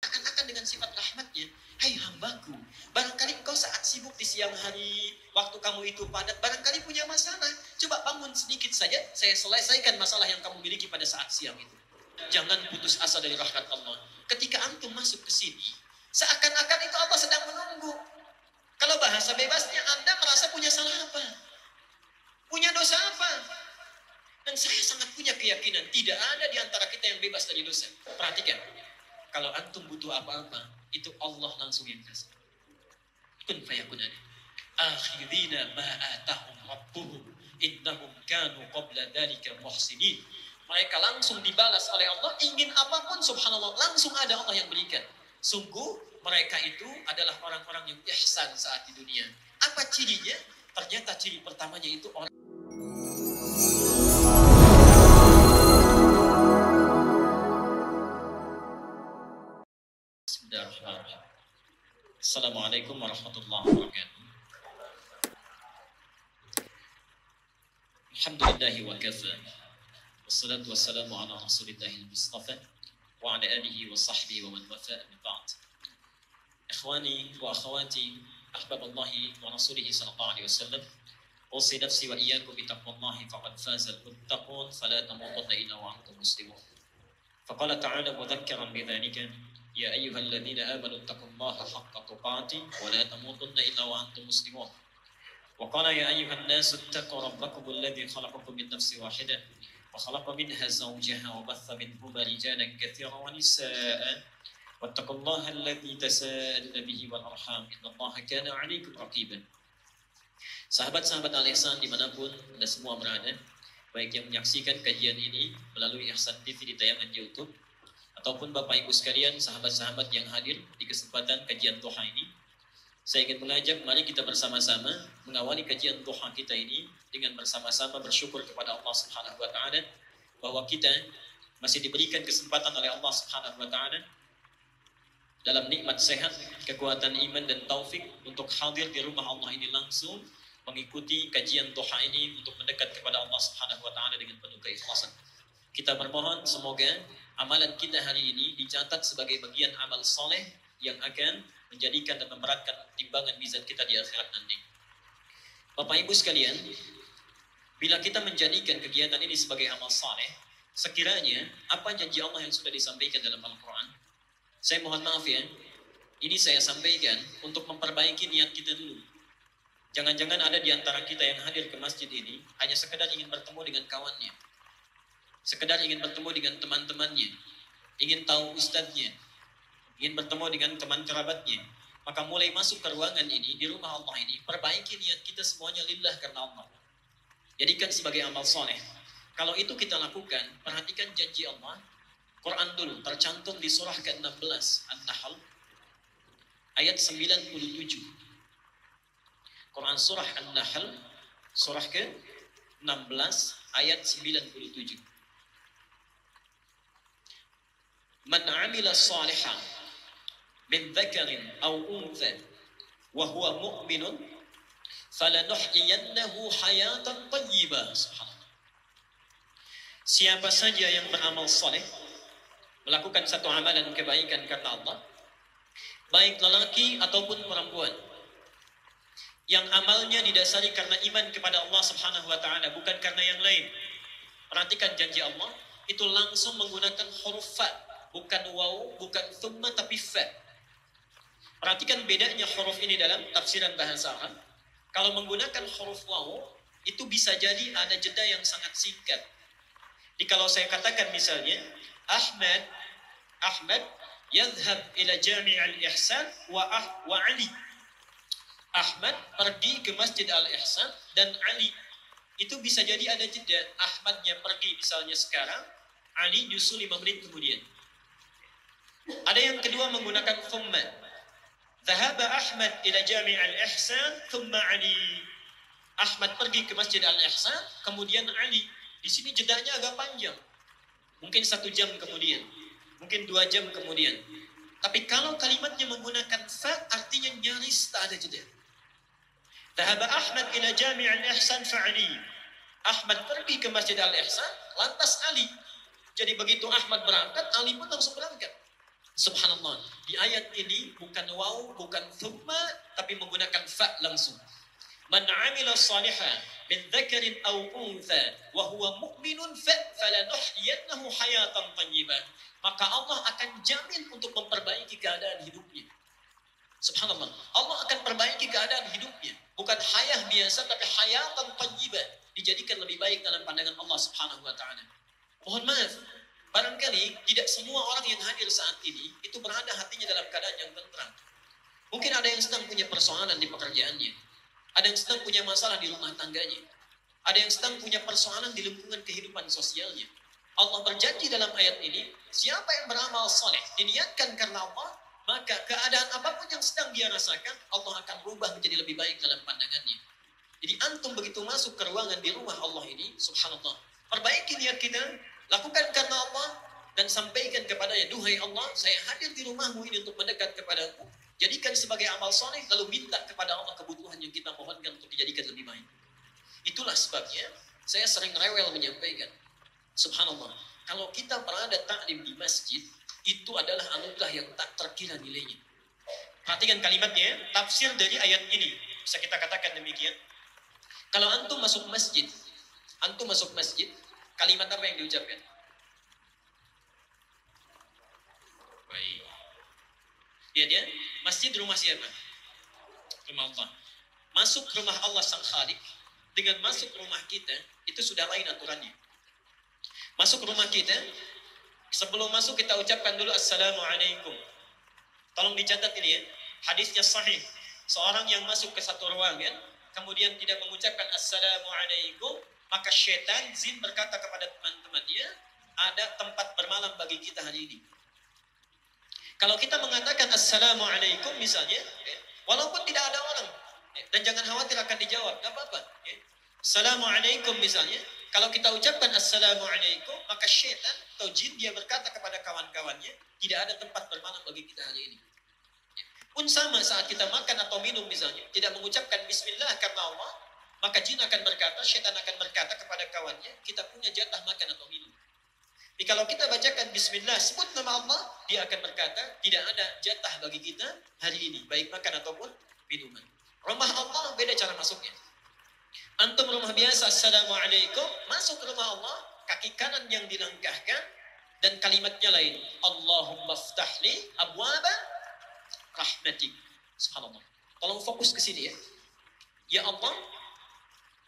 akan dengan sifat rahmatnya. Hai hambaku, barangkali engkau saat sibuk di siang hari, waktu kamu itu padat, barangkali punya masalah. Coba bangun sedikit saja, saya selesaikan masalah yang kamu miliki pada saat siang itu. Jangan putus asa dari rahmat Allah. Ketika antum masuk ke sini, seakan-akan itu Allah sedang menunggu. Kalau bahasa bebasnya, Anda merasa punya salah apa? Punya dosa apa? Dan saya sangat punya keyakinan, tidak ada di antara kita yang bebas dari dosa. Perhatikan, kalau antum butuh apa-apa, itu Allah langsung yang kasih. Kun fayakun ada. Akhirina ma'atahum rabbuhum innahum kanu qabla dhalika muhsinin. Mereka langsung dibalas oleh Allah, ingin apapun subhanallah, langsung ada Allah yang berikan. Sungguh mereka itu adalah orang-orang yang ihsan saat di dunia. Apa cirinya? Ternyata ciri pertamanya itu orang. Bismillahirrahmanirrahim. Assalamualaikum warahmatullahi wabarakatuh. Alhamdulillahi wa kafa. Wassalatu wassalamu ala rasulillahil mustafa wa ala alihi wa sahbihi wa man wafa min ba'd. Ikhwani wa akhawati ahbaballahi wa rasulihi sallallahu alaihi wasallam. Usi nafsi wa iyyakum bi taqwallahi faqad faza al-muttaqun fala tamutunna illa wa antum muslimun. Faqala ta'ala mudhakkiran bidzalika ya ayyuhalladzina amanu taqullaha haqqa tuqatih wa la tamutunna illa wa antum muslimun. Wa qala ya ayyuhan nasu ittaqu rabbakum alladzi khalaqakum min nafsin wahidah wa khalaqa minha zawjaha wa batha minhuma rijalan katsiran wa nisaa wattaqullaha alladzi tasaaluna bihi wal arham innallaha kana 'alaikum raqiban. Sahabat-sahabat Al-Ihsan dimanapun Anda semua berada, baik yang menyaksikan kajian ini melalui Ihsan TV di tayangan YouTube, ataupun Bapak Ibu sekalian, sahabat-sahabat yang hadir di kesempatan kajian duha ini, saya ingin mengajak mari kita bersama-sama mengawali kajian duha kita ini dengan bersama-sama bersyukur kepada Allah Subhanahu wa taala bahwa kita masih diberikan kesempatan oleh Allah Subhanahu wa taala dalam nikmat sehat, kekuatan iman dan taufik untuk hadir di rumah Allah ini langsung mengikuti kajian duha ini untuk mendekat kepada Allah Subhanahu wa taala dengan penuh keikhlasan. Kita bermohon semoga amalan kita hari ini dicatat sebagai bagian amal soleh yang akan menjadikan dan memberatkan timbangan mizan kita di akhirat nanti. Bapak Ibu sekalian, bila kita menjadikan kegiatan ini sebagai amal soleh, sekiranya apa janji Allah yang sudah disampaikan dalam Al-Quran? Saya mohon maaf ya, ini saya sampaikan untuk memperbaiki niat kita dulu. Jangan-jangan ada di antara kita yang hadir ke masjid ini hanya sekedar ingin bertemu dengan kawannya, sekedar ingin bertemu dengan teman-temannya, ingin tahu ustadznya, ingin bertemu dengan teman kerabatnya. Maka mulai masuk ke ruangan ini, di rumah Allah ini, perbaiki niat kita semuanya lillah karena Allah. Jadikan sebagai amal soleh. Kalau itu kita lakukan, perhatikan janji Allah. Quran dulu, tercantum di surah ke-16 An-Nahl ayat 97. Quran surah An-Nahl surah ke-16 ayat 97. Man 'amila shalihan min dzakarin aw untha wa huwa mu'minun falanuhyiyannahu hayatan thayyibah. Subhanallah. Siapa saja yang beramal saleh, melakukan satu amalan kebaikan karena Allah, baik lelaki ataupun perempuan, yang amalnya didasari karena iman kepada Allah Subhanahu wa taala, bukan karena yang lain. Perhatikan janji Allah, itu langsung menggunakan huruf fa, bukan waw, bukan thumma, tapi fa. Perhatikan bedanya huruf ini dalam tafsiran bahasa Arab. Kalau menggunakan huruf waw, itu bisa jadi ada jeda yang sangat singkat. Jadi kalau saya katakan misalnya, Ahmad yadhhab ila Jami' al-Ihsan wa Ali. Ahmad pergi ke Masjid Al-Ihsan dan Ali. Itu bisa jadi ada jeda. Ahmadnya pergi misalnya sekarang, Ali nyusul 5 menit kemudian. Ada yang kedua menggunakan thumma. Dhahaba Ahmad ila Jami' al-Ihsan thumma Ali. Ahmad pergi ke Masjid Al-Ihsan, kemudian Ali. Di sini jedanya agak panjang. Mungkin 1 jam kemudian, mungkin 2 jam kemudian. Tapi kalau kalimatnya menggunakan fa, artinya nyaris tak ada jeda. Dhahaba Ahmad ila Jami' al-Ihsan fa'ali. Ahmad pergi ke Masjid Al-Ihsan, lantas Ali. Jadi begitu Ahmad berangkat, Ali pun langsung berangkat. Subhanallah. Di ayat ini bukan waw, bukan thumma, tapi menggunakan fa langsung. Man 'amila shalihan min dzakarin aw untha wa huwa mu'minun falanuhyiyannahu hayatan thayyibah. Maka Allah akan jamin untuk memperbaiki keadaan hidupnya. Subhanallah. Allah akan perbaiki keadaan hidupnya. Bukan hayah biasa, tapi hayatan thayyibah. Dijadikan lebih baik dalam pandangan Allah Subhanahu wa taala. Mohon maaf, barangkali tidak semua orang yang hadir saat ini itu berada hatinya dalam keadaan yang tentram. Mungkin ada yang sedang punya persoalan di pekerjaannya. Ada yang sedang punya masalah di rumah tangganya. Ada yang sedang punya persoalan di lingkungan kehidupan sosialnya. Allah berjanji dalam ayat ini, siapa yang beramal soleh, diniatkan karena Allah, maka keadaan apapun yang sedang dia rasakan, Allah akan rubah menjadi lebih baik dalam pandangannya. Jadi antum begitu masuk ke ruangan di rumah Allah ini, subhanallah, perbaiki niat kita, lakukan karena Allah, dan sampaikan kepadanya, duhai Allah, saya hadir di rumahmu ini untuk mendekat kepadamu, jadikan sebagai amal soleh, lalu minta kepada Allah kebutuhan yang kita mohonkan untuk dijadikan lebih baik. Itulah sebabnya, saya sering rewel menyampaikan, subhanallah, kalau kita berada taklim di masjid, itu adalah anugerah yang tak terkira nilainya. Perhatikan kalimatnya, tafsir dari ayat ini, bisa kita katakan demikian. Kalau antum masuk masjid, kalimat apa yang diucapkan? Baik. Dia masjid rumah siapa? Rumah Allah. Masuk rumah Allah Sang Khalik dengan masuk rumah kita itu sudah lain aturannya. Masuk rumah kita, sebelum masuk kita ucapkan dulu Assalamualaikum. Tolong dicatat ini ya, hadisnya sahih. Seorang yang masuk ke satu ruangan kemudian tidak mengucapkan Assalamualaikum, maka syaitan, jin berkata kepada teman-temannya, ada tempat bermalam bagi kita hari ini. Kalau kita mengatakan Assalamualaikum misalnya, walaupun tidak ada orang, dan jangan khawatir akan dijawab, gak apa-apa. Assalamualaikum misalnya, kalau kita ucapkan Assalamualaikum, maka syaitan atau jin dia berkata kepada kawan-kawannya, tidak ada tempat bermalam bagi kita hari ini. Pun sama saat kita makan atau minum misalnya, tidak mengucapkan Bismillah karena Allah, maka jin akan berkata, syaitan akan berkata kepada kawannya, kita punya jatah makan atau minum. Jadi kalau kita bacakan Bismillah, sebut nama Allah, dia akan berkata, tidak ada jatah bagi kita hari ini, baik makan ataupun minuman. Rumah Allah beda cara masuknya. Antum rumah biasa, Assalamualaikum, masuk ke rumah Allah, kaki kanan yang dilangkahkan, dan kalimatnya lain. Allahumma ftahli abwaba rahmatik. Subhanallah. Tolong fokus ke sini ya. Ya Allah,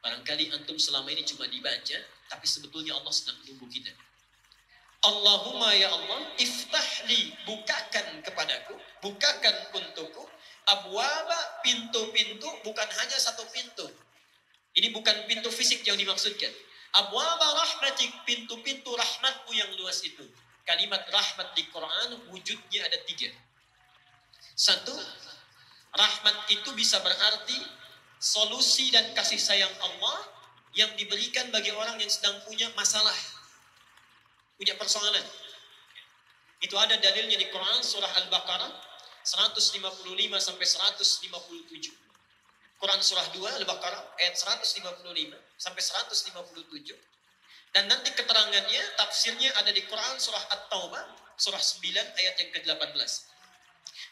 barangkali antum selama ini cuma dibaca, tapi sebetulnya Allah sedang menunggu kita. Allahumma ya Allah, iftahli, bukakan kepadaku, bukakan untukku, abwaba, pintu-pintu, bukan hanya satu pintu. Ini bukan pintu fisik yang dimaksudkan. Abwaba rahmatik, pintu-pintu rahmatmu yang luas itu. Kalimat rahmat di Quran wujudnya ada 3. Satu, rahmat itu bisa berarti solusi dan kasih sayang Allah yang diberikan bagi orang yang sedang punya masalah, punya persoalan. Itu ada dalilnya di Quran surah Al-Baqarah 155 sampai 157. Quran surah 2 Al-Baqarah ayat 155 sampai 157. Dan nanti keterangannya, tafsirnya ada di Quran surah At-Taubah surah 9 ayat yang ke-18.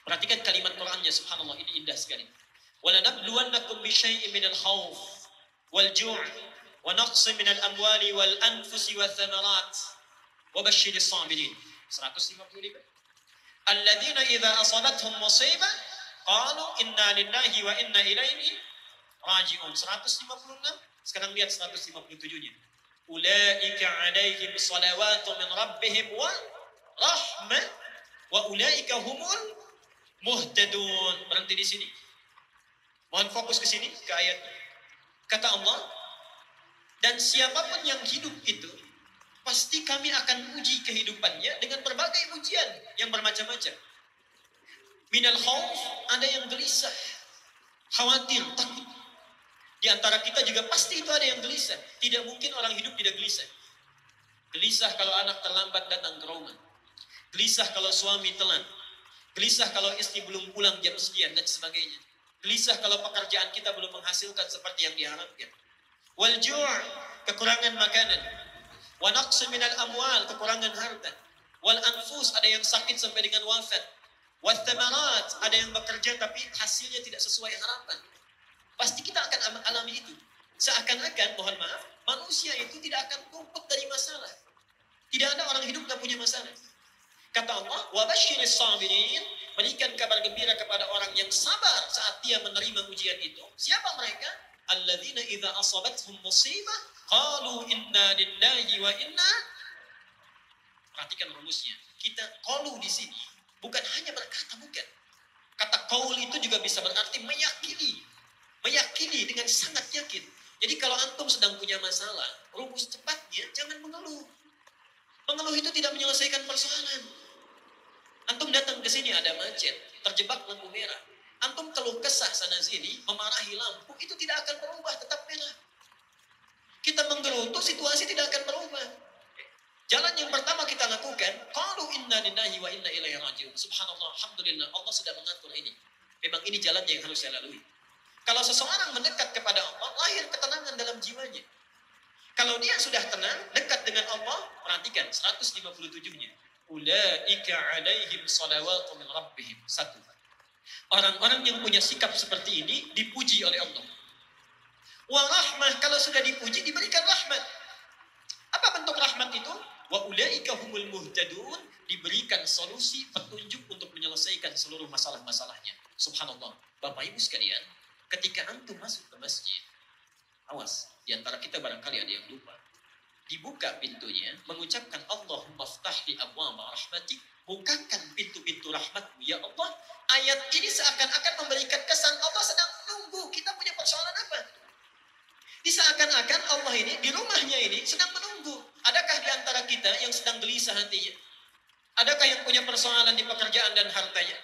Perhatikan kalimat Qurannya, subhanallah, ini indah sekali. وَلَنَبْلُوَنَّكُمْ بِشَيْءٍ مِنَ الْخَوْفِ وَالْجُوعِ وَنَقْصٍ مِنَ الْأَمْوَالِ وَالْأَنْفُسِ وَالثَّمَرَاتِ وَبَشِّرِ الصَّابِرِينَ 155. الَّذِينَ إِذَا أَصَابَتْهُمْ مُصِيبَةٌ قَالُوا إِنَّا لِلَّهِ وَإِنَّا إِلَيْهِ رَاجِعُونَ 156. Sekarang lihat 157-nya. أُولَئِكَ عَلَيْهِمْ صَلَوَاتٌ مِنْ رَبِّهِمْ وَرَحْمَةٌ وَأُولَئِكَ هُمُ الْمُهْتَدُونَ. Berhenti di sini. Mohon fokus ke sini, ke ayat. Kata Allah, dan siapapun yang hidup itu, pasti kami akan uji kehidupannya dengan berbagai ujian yang bermacam-macam. Minal khauf, ada yang gelisah, khawatir, takut. Di antara kita juga pasti itu ada yang gelisah. Tidak mungkin orang hidup tidak gelisah. Gelisah kalau anak terlambat datang ke rumah. Gelisah kalau suami telat. Gelisah kalau istri belum pulang jam sekian dan sebagainya. Gelisah kalau pekerjaan kita belum menghasilkan seperti yang diharapkan. Wal ju', kekurangan makanan. Wa naqsu minal amwal, kekurangan harta. Wal anfus, ada yang sakit sampai dengan wafat. Wal thamarat, ada yang bekerja tapi hasilnya tidak sesuai harapan. Pasti kita akan alami itu. Seakan-akan, mohon maaf, manusia itu tidak akan luput dari masalah. Tidak ada orang hidup tak punya masalah. Kata Allah, wabashiris sabirin, berikan kabar gembira kepada orang yang sabar saat dia menerima ujian itu. Siapa mereka? Alladzina idza asabathum musibah qalu inna lillahi wa inna. Perhatikan rumusnya. Kita qalu di sini bukan hanya berkata, bukan. Kata qaul itu juga bisa berarti meyakini. Meyakini dengan sangat yakin. Jadi kalau antum sedang punya masalah, rumus cepatnya jangan mengeluh. Mengeluh itu tidak menyelesaikan persoalan. Antum datang ke sini ada macet, terjebak lampu merah. Antum keluh kesah sana sini, memarahi lampu, itu tidak akan berubah, tetap merah. Kita menggerutu, situasi tidak akan berubah. Jalan yang pertama kita lakukan, qalu inna lillahi wa inna ilaihi raji'un. Subhanallah, alhamdulillah, Allah sudah mengatur ini. Memang ini jalan yang harus saya lalui. Kalau seseorang mendekat kepada Allah, lahir ketenangan dalam jiwanya. Kalau dia sudah tenang, dekat dengan Allah, perhatikan 157-nya. Ulaika alaihim salawatu min rabbihim. 1. Orang-orang yang punya sikap seperti ini dipuji oleh Allah. Wa rahmah, kalau sudah dipuji diberikan rahmat. Apa bentuk rahmat itu? Wa ulaika humul muhtadun, diberikan solusi, petunjuk untuk menyelesaikan seluruh masalah-masalahnya. Subhanallah. Bapak Ibu sekalian, ketika antum masuk ke masjid, awas, di antara kita barangkali ada yang lupa. Dibuka pintunya, mengucapkan Allahumma ftahli abwaba rahmatik, bukakan pintu-pintu rahmatmu ya Allah. Ayat ini seakan-akan memberikan kesan Allah sedang menunggu kita punya persoalan apa. Seakan-akan Allah ini di rumahnya ini sedang menunggu. Adakah di antara kita yang sedang gelisah hatinya? Adakah yang punya persoalan di pekerjaan dan hartanya?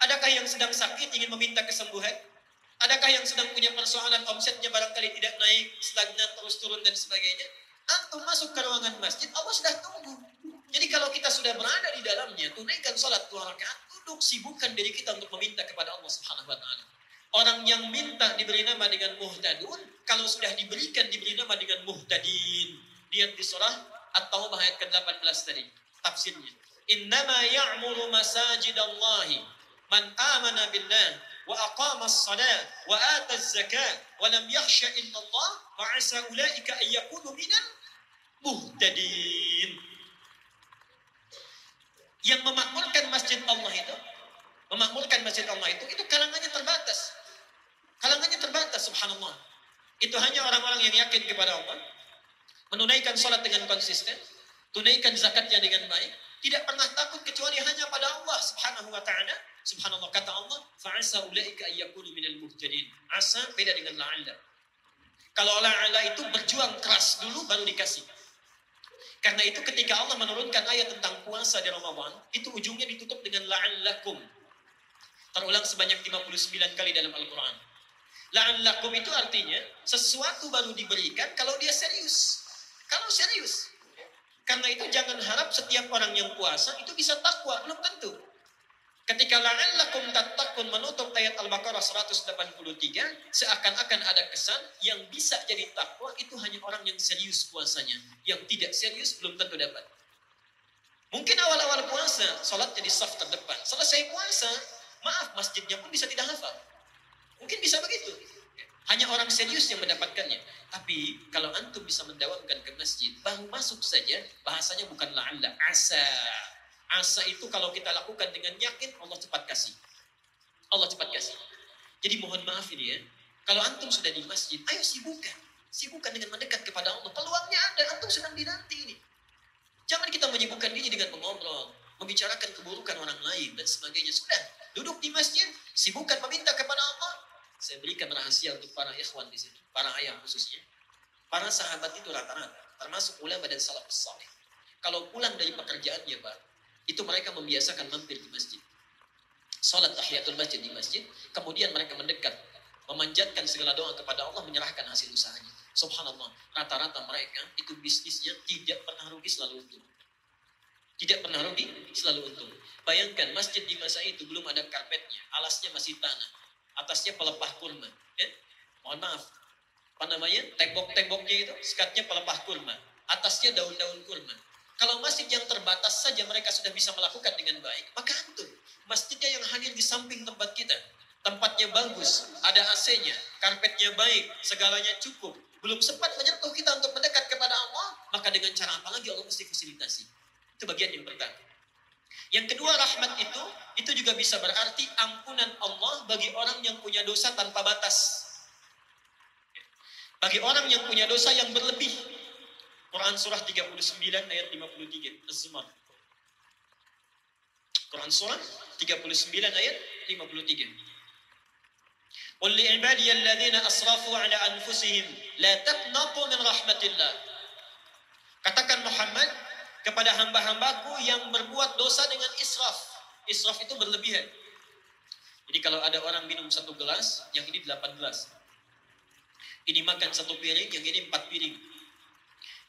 Adakah yang sedang sakit ingin meminta kesembuhan? Adakah yang sedang punya persoalan omsetnya barangkali tidak naik, stagnan, terus turun dan sebagainya? Antum masuk ke ruangan masjid, Allah sudah tunggu. Jadi kalau kita sudah berada di dalamnya, tunaikan sholat 2 rakaat, duduk sibukkan diri kita untuk meminta kepada Allah Subhanahu wa taala. Orang yang minta diberi nama dengan muhtadun, kalau sudah diberikan diberi nama dengan muhtadin. Lihat di surah At-Taubah ayat ke-18 tadi, tafsirnya. Innama ya'muru masajidallahi man amana billah wa aqama as-salat wa ata az-zakat wa lam yakhsha illa Allah wa 'asa ulaika ay yakunu minal muhtadin. Yang memakmurkan masjid Allah itu kalangannya terbatas. Kalangannya terbatas, subhanallah. Itu hanya orang-orang yang yakin kepada Allah, menunaikan sholat dengan konsisten, tunaikan zakatnya dengan baik, tidak pernah takut kecuali hanya pada Allah subhanahu wa ta'ala. Subhanallah, kata Allah, fa'asa ulaika ayyakunu minal muhtadin. Asa beda dengan la'alla. Kalau la'alla itu berjuang keras dulu baru dikasih. Karena itu ketika Allah menurunkan ayat tentang puasa di Ramadan, itu ujungnya ditutup dengan la'allakum. Terulang sebanyak 59 kali dalam Al-Quran. La'allakum itu artinya sesuatu baru diberikan kalau dia serius. Kalau serius. Karena itu jangan harap setiap orang yang puasa itu bisa takwa, belum tentu. Ketika la'allakum tattaqun menutup ayat Al-Baqarah 183, seakan-akan ada kesan yang bisa jadi takwa itu hanya orang yang serius puasanya. Yang tidak serius belum tentu dapat. Mungkin awal-awal puasa, sholatnya di saf terdepan. Selesai puasa, maaf, masjidnya pun bisa tidak hafal. Mungkin bisa begitu. Hanya orang serius yang mendapatkannya. Tapi kalau antum bisa mendawamkan ke masjid, baru masuk saja, bahasanya bukan la'alla, asa. Asa itu kalau kita lakukan dengan yakin, Allah cepat kasih. Allah cepat kasih. Jadi mohon maaf ini ya, kalau antum sudah di masjid, ayo sibukkan. Sibukkan dengan mendekat kepada Allah. Peluangnya ada, antum sedang dinanti ini. Jangan kita menyibukkan diri dengan mengobrol, membicarakan keburukan orang lain dan sebagainya. Sudah, duduk di masjid, sibukkan meminta kepada Allah. Saya berikan rahasia untuk para ikhwan di sini, para ayah khususnya. Para sahabat itu rata-rata, termasuk ulama dan salafus saleh. Kalau pulang dari pekerjaannya, Pak, itu mereka membiasakan mampir di masjid. Salat tahiyatul masjid di masjid, kemudian mereka mendekat, memanjatkan segala doa kepada Allah, menyerahkan hasil usahanya. Subhanallah, rata-rata mereka itu bisnisnya tidak pernah rugi, selalu untung. Tidak pernah rugi, selalu untung. Bayangkan masjid di masa itu belum ada karpetnya, alasnya masih tanah. Atasnya pelepah kurma. Ya? Mohon maaf. Apa namanya? Tembok-temboknya itu, sekatnya pelepah kurma. Atasnya daun-daun kurma. Kalau masjid yang terbatas saja mereka sudah bisa melakukan dengan baik, maka antum, masjidnya yang hadir di samping tempat kita, tempatnya bagus, ada AC-nya, karpetnya baik, segalanya cukup, belum sempat menyentuh kita untuk mendekat kepada Allah, maka dengan cara apa lagi Allah mesti fasilitasi. Itu bagian yang pertama. Yang kedua, rahmat itu juga bisa berarti ampunan Allah bagi orang yang punya dosa tanpa batas. Bagi orang yang punya dosa yang berlebih. Quran surah 39 ayat 53, Az-Zumar. Quran surah 39 ayat 53. Qul li'ibadiy alladhina asrafu ala anfusihim la taqnatu min rahmatillah. Katakan Muhammad kepada hamba-hambaku yang berbuat dosa dengan israf. Israf itu berlebihan. Jadi kalau ada orang minum 1 gelas, yang ini 8 gelas. Ini makan 1 piring, yang ini 4 piring.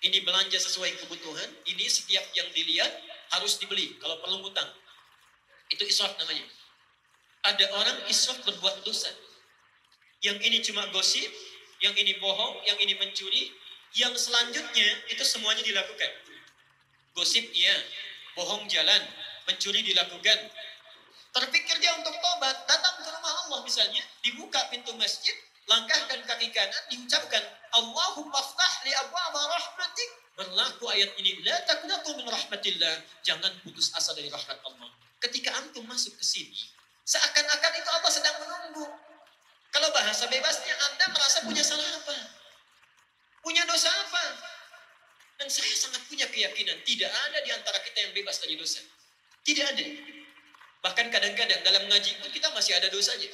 Ini belanja sesuai kebutuhan, ini setiap yang dilihat harus dibeli. Kalau perlu ngutang. Itu israf namanya. Ada orang israf berbuat dosa. Yang ini cuma gosip, yang ini bohong, yang ini mencuri, yang selanjutnya itu semuanya dilakukan. Gosip iya, bohong jalan, mencuri dilakukan. Terpikir dia untuk tobat, datang ke rumah Allah misalnya, dibuka pintu masjid, langkahkan kaki kanan, diucapkan Allahumma ftah li abwaaba rahmatik. Berlaku ayat ini, la taqnatu min rahmatillah. Jangan putus asa dari rahmat Allah. Ketika antum masuk ke sini, seakan-akan itu Allah sedang menunggu. Kalau bahasa bebasnya, Anda merasa punya salah apa? Punya dosa apa? Dan saya sangat punya keyakinan, tidak ada di antara kita yang bebas dari dosa. Tidak ada. Bahkan kadang-kadang dalam ngaji itu kita masih ada dosanya.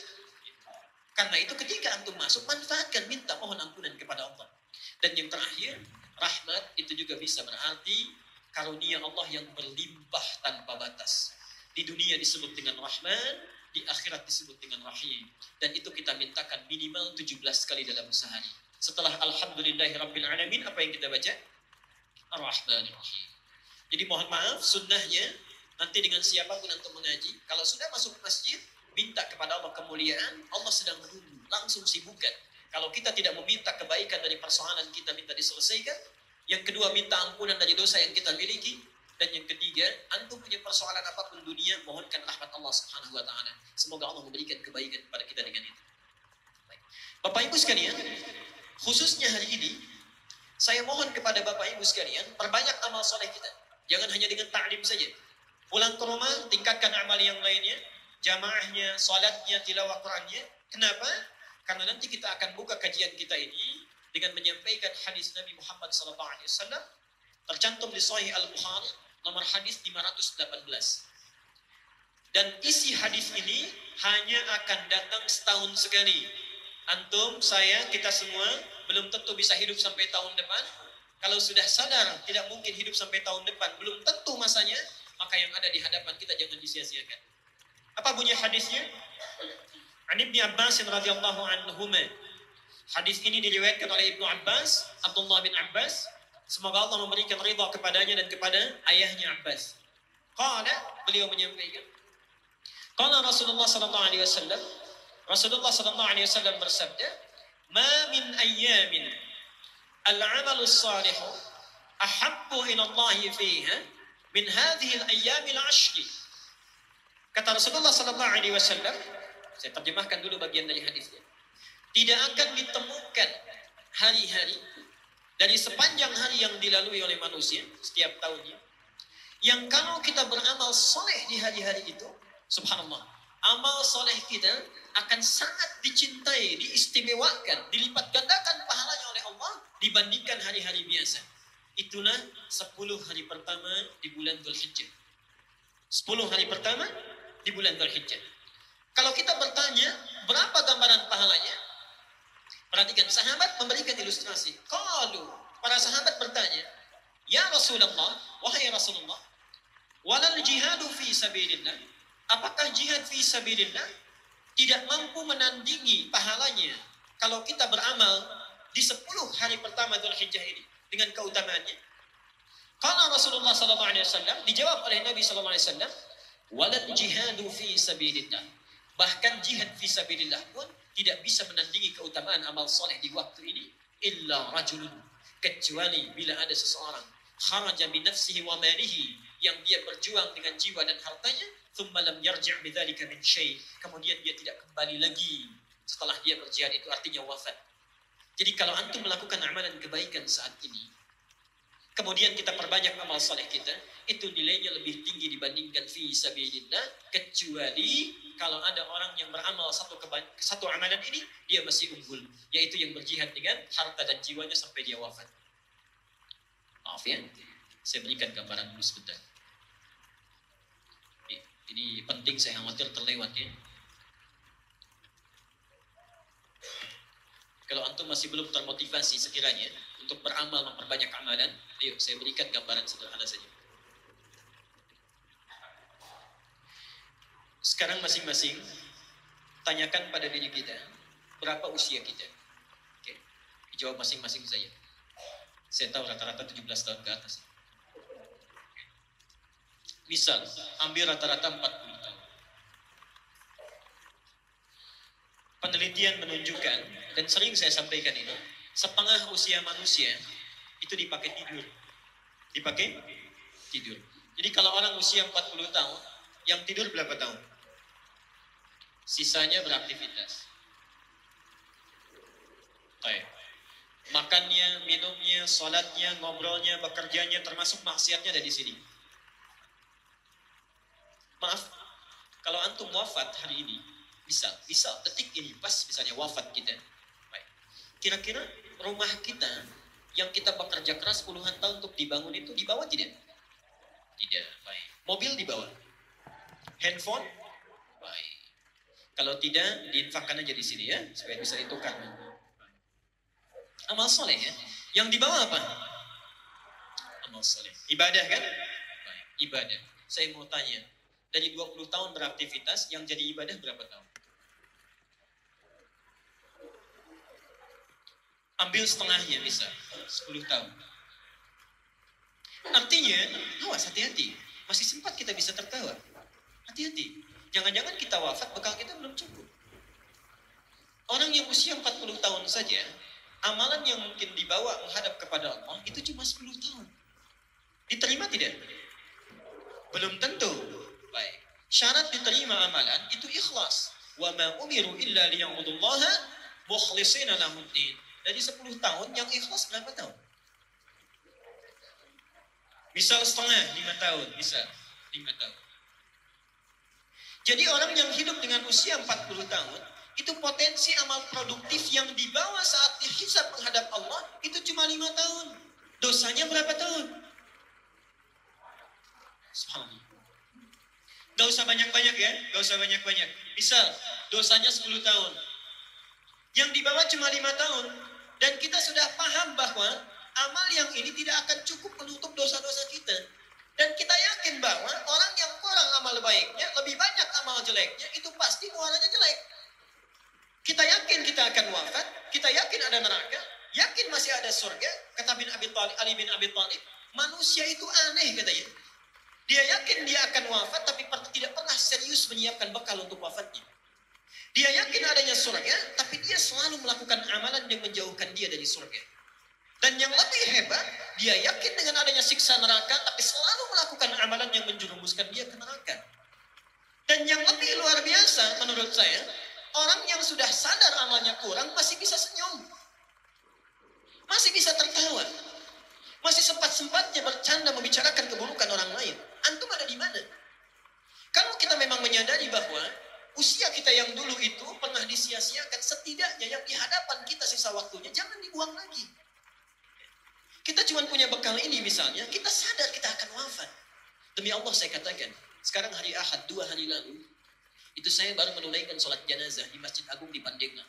Karena itu ketika antum masuk, manfaatkan, minta mohon ampunan kepada Allah. Dan yang terakhir, rahmat itu juga bisa berarti karunia Allah yang berlimpah tanpa batas. Di dunia disebut dengan Rahman, di akhirat disebut dengan Rahim. Dan itu kita mintakan minimal 17 kali dalam sehari. Setelah Alhamdulillahirabbil alamin, apa yang kita baca? Ar-Rahmanir Rahim. Jadi mohon maaf, sunnahnya nanti dengan siapapun antum mengaji, kalau sudah masuk masjid, minta kepada Allah kemuliaan, Allah sedang menunggu, langsung sibukkan. Kalau kita tidak meminta kebaikan dari persoalan kita, minta diselesaikan. Yang kedua, minta ampunan dari dosa yang kita miliki. Dan yang ketiga, antum punya persoalan apapun dunia, mohonkan rahmat Allah Subhanahu wa taala. Semoga Allah memberikan kebaikan kepada kita dengan itu. Baik. Bapak Ibu sekalian, khususnya hari ini, saya mohon kepada Bapak Ibu sekalian, perbanyak amal soleh kita. Jangan hanya dengan ta'lim saja. Pulang ke rumah, tingkatkan amal yang lainnya, jamaahnya, salatnya, tilawah Qur'annya. Kenapa? Karena nanti kita akan buka kajian kita ini dengan menyampaikan hadis Nabi Muhammad SAW tercantum di Sahih Al-Bukhari nomor hadis 518. Dan isi hadis ini hanya akan datang setahun sekali. Antum, saya, kita semua belum tentu bisa hidup sampai tahun depan. Kalau sudah sadar tidak mungkin hidup sampai tahun depan, belum tentu masanya, maka yang ada di hadapan kita jangan disia-siakan. Apa bunyi hadisnya? An Ibnu Abbas radhiyallahu anhuma. Hadis ini diriwayatkan oleh Ibnu Abbas, Abdullah bin Abbas. Semoga Allah memberikan ridha kepadanya dan kepada ayahnya Abbas. Qala, beliau menyampaikan, qala Rasulullah sallallahu alaihi wasallam, Rasulullah sallallahu alaihi wasallam bersabda, "Ma min ayyamin al-'amalu as-salihu ahabbu ila Allah fiha min hadhihi al-ayyam al-'ashr." Kata Rasulullah sallallahu alaihi wasallam, saya terjemahkan dulu bagian dari hadisnya. Tidak akan ditemukan hari-hari dari sepanjang hari yang dilalui oleh manusia setiap tahunnya, yang kalau kita beramal soleh di hari-hari itu, subhanallah, amal soleh kita akan sangat dicintai, diistimewakan, dilipat gandakan pahalanya oleh Allah dibandingkan hari-hari biasa. Itulah 10 hari pertama di bulan Dzulhijjah. 10 hari pertama di bulan Dzulhijjah. Kalau kita bertanya, berapa gambaran pahalanya? Perhatikan, sahabat memberikan ilustrasi. Qalu, para sahabat bertanya, "Ya Rasulullah, wahai Rasulullah, walal jihadu fi sabilillah." Apakah jihad fi sabilillah tidak mampu menandingi pahalanya kalau kita beramal di 10 hari pertama Dzulhijjah ini dengan keutamaannya? Qala Rasulullah sallallahu alaihi wasallam, dijawab oleh Nabi sallallahu alaihi wasallam, "Walal jihadu fi sabilillah." Bahkan jihad fi sabilillah pun tidak bisa menandingi keutamaan amal soleh di waktu ini, illa rajulun, kecuali bila ada seseorang kharaja bi nafsihi wa malihi, yang dia berjuang dengan jiwa dan hartanya, thumma lam yarji' bidzalika min syai', kemudian dia tidak kembali lagi setelah dia berjihad, itu artinya wafat. Jadi kalau antum melakukan amalan kebaikan saat ini, kemudian kita perbanyak amal saleh kita, itu nilainya lebih tinggi dibandingkan fi sabilillah, kecuali kalau ada orang yang beramal satu amalan ini, dia masih unggul, yaitu yang berjihad dengan harta dan jiwanya sampai dia wafat. Maaf ya, saya berikan gambaran dulu sebentar. Ini penting, saya khawatir terlewat ya. Kalau antum masih belum termotivasi sekiranya untuk beramal, memperbanyak amalan, ayo saya berikan gambaran sederhana saja. Sekarang masing-masing tanyakan pada diri kita, berapa usia kita? Oke, dijawab masing-masing saja. Saya tahu rata-rata 17 tahun ke atas. Misal, ambil rata-rata 40 tahun. Penelitian menunjukkan, dan sering saya sampaikan ini, setengah usia manusia itu dipakai tidur. Dipakai tidur. Jadi kalau orang usia 40 tahun, yang tidur berapa tahun? Sisanya beraktivitas. Baik. Makannya, minumnya, sholatnya, ngobrolnya, bekerjanya, termasuk maksiatnya ada di sini. Maaf, kalau antum wafat hari ini, bisa detik ini pas misalnya wafat kita. Baik. Kira-kira rumah kita yang kita bekerja keras puluhan tahun untuk dibangun itu dibawa tidak? Tidak. Baik. Mobil dibawa? Handphone? Baik. Kalau tidak, diinfakkan aja di sini ya, supaya bisa ditukar. Amal soleh ya. Yang dibawa apa? Amal soleh. Ibadah kan? Baik. Ibadah. Saya mau tanya, dari 20 tahun beraktivitas, yang jadi ibadah berapa tahun? Ambil setengahnya bisa, 10 tahun. Artinya, awas, hati-hati. Masih sempat kita bisa tertawa. Hati-hati. Jangan-jangan kita wafat, bekal kita belum cukup. Orang yang usia 40 tahun saja, amalan yang mungkin dibawa menghadap kepada Allah, itu cuma 10 tahun. Diterima tidak? Belum tentu. Baik. Syarat diterima amalan, itu ikhlas. Wa ma umiru illa liya'budullaha mukhlishina lahuddin. Dari 10 tahun, yang ikhlas berapa tahun? Misal setengah, 5 tahun. Bisa, 5 tahun. Jadi orang yang hidup dengan usia 40 tahun, itu potensi amal produktif yang dibawa saat dihisab menghadap Allah, itu cuma 5 tahun. Dosanya berapa tahun? Subhanallah. Gak usah banyak-banyak ya, gak usah banyak-banyak. Misal, dosanya 10 tahun. Yang dibawa cuma 5 tahun. Dan kita sudah paham bahwa amal yang ini tidak akan cukup menutup dosa-dosa kita. Dan kita yakin bahwa orang yang kurang amal baiknya, lebih banyak amal jeleknya, itu pasti muaranya jelek. Kita yakin kita akan wafat, kita yakin ada neraka, yakin masih ada surga. Kata Ali bin Abi Thalib, manusia itu aneh katanya. Dia yakin dia akan wafat, tapi tidak pernah serius menyiapkan bekal untuk wafatnya. Dia yakin adanya surga, tapi dia selalu melakukan amalan yang menjauhkan dia dari surga. Dan yang lebih hebat, dia yakin dengan adanya siksa neraka, tapi selalu melakukan amalan yang menjerumuskan dia ke neraka. Dan yang lebih luar biasa menurut saya, orang yang sudah sadar amalnya kurang masih bisa senyum. Masih bisa tertawa. Masih sempat-sempatnya bercanda membicarakan keburukan orang lain. Antum ada di mana? Kalau kita memang menyadari bahwa usia kita yang dulu itu pernah disia-siakan, setidaknya yang di hadapan kita sisa waktunya jangan dibuang lagi. Kita cuma punya bekal ini misalnya, kita sadar kita akan wafat. Demi Allah saya katakan, sekarang hari Ahad 2 hari lalu, itu saya baru menunaikan sholat jenazah di Masjid Agung di Pandeglang.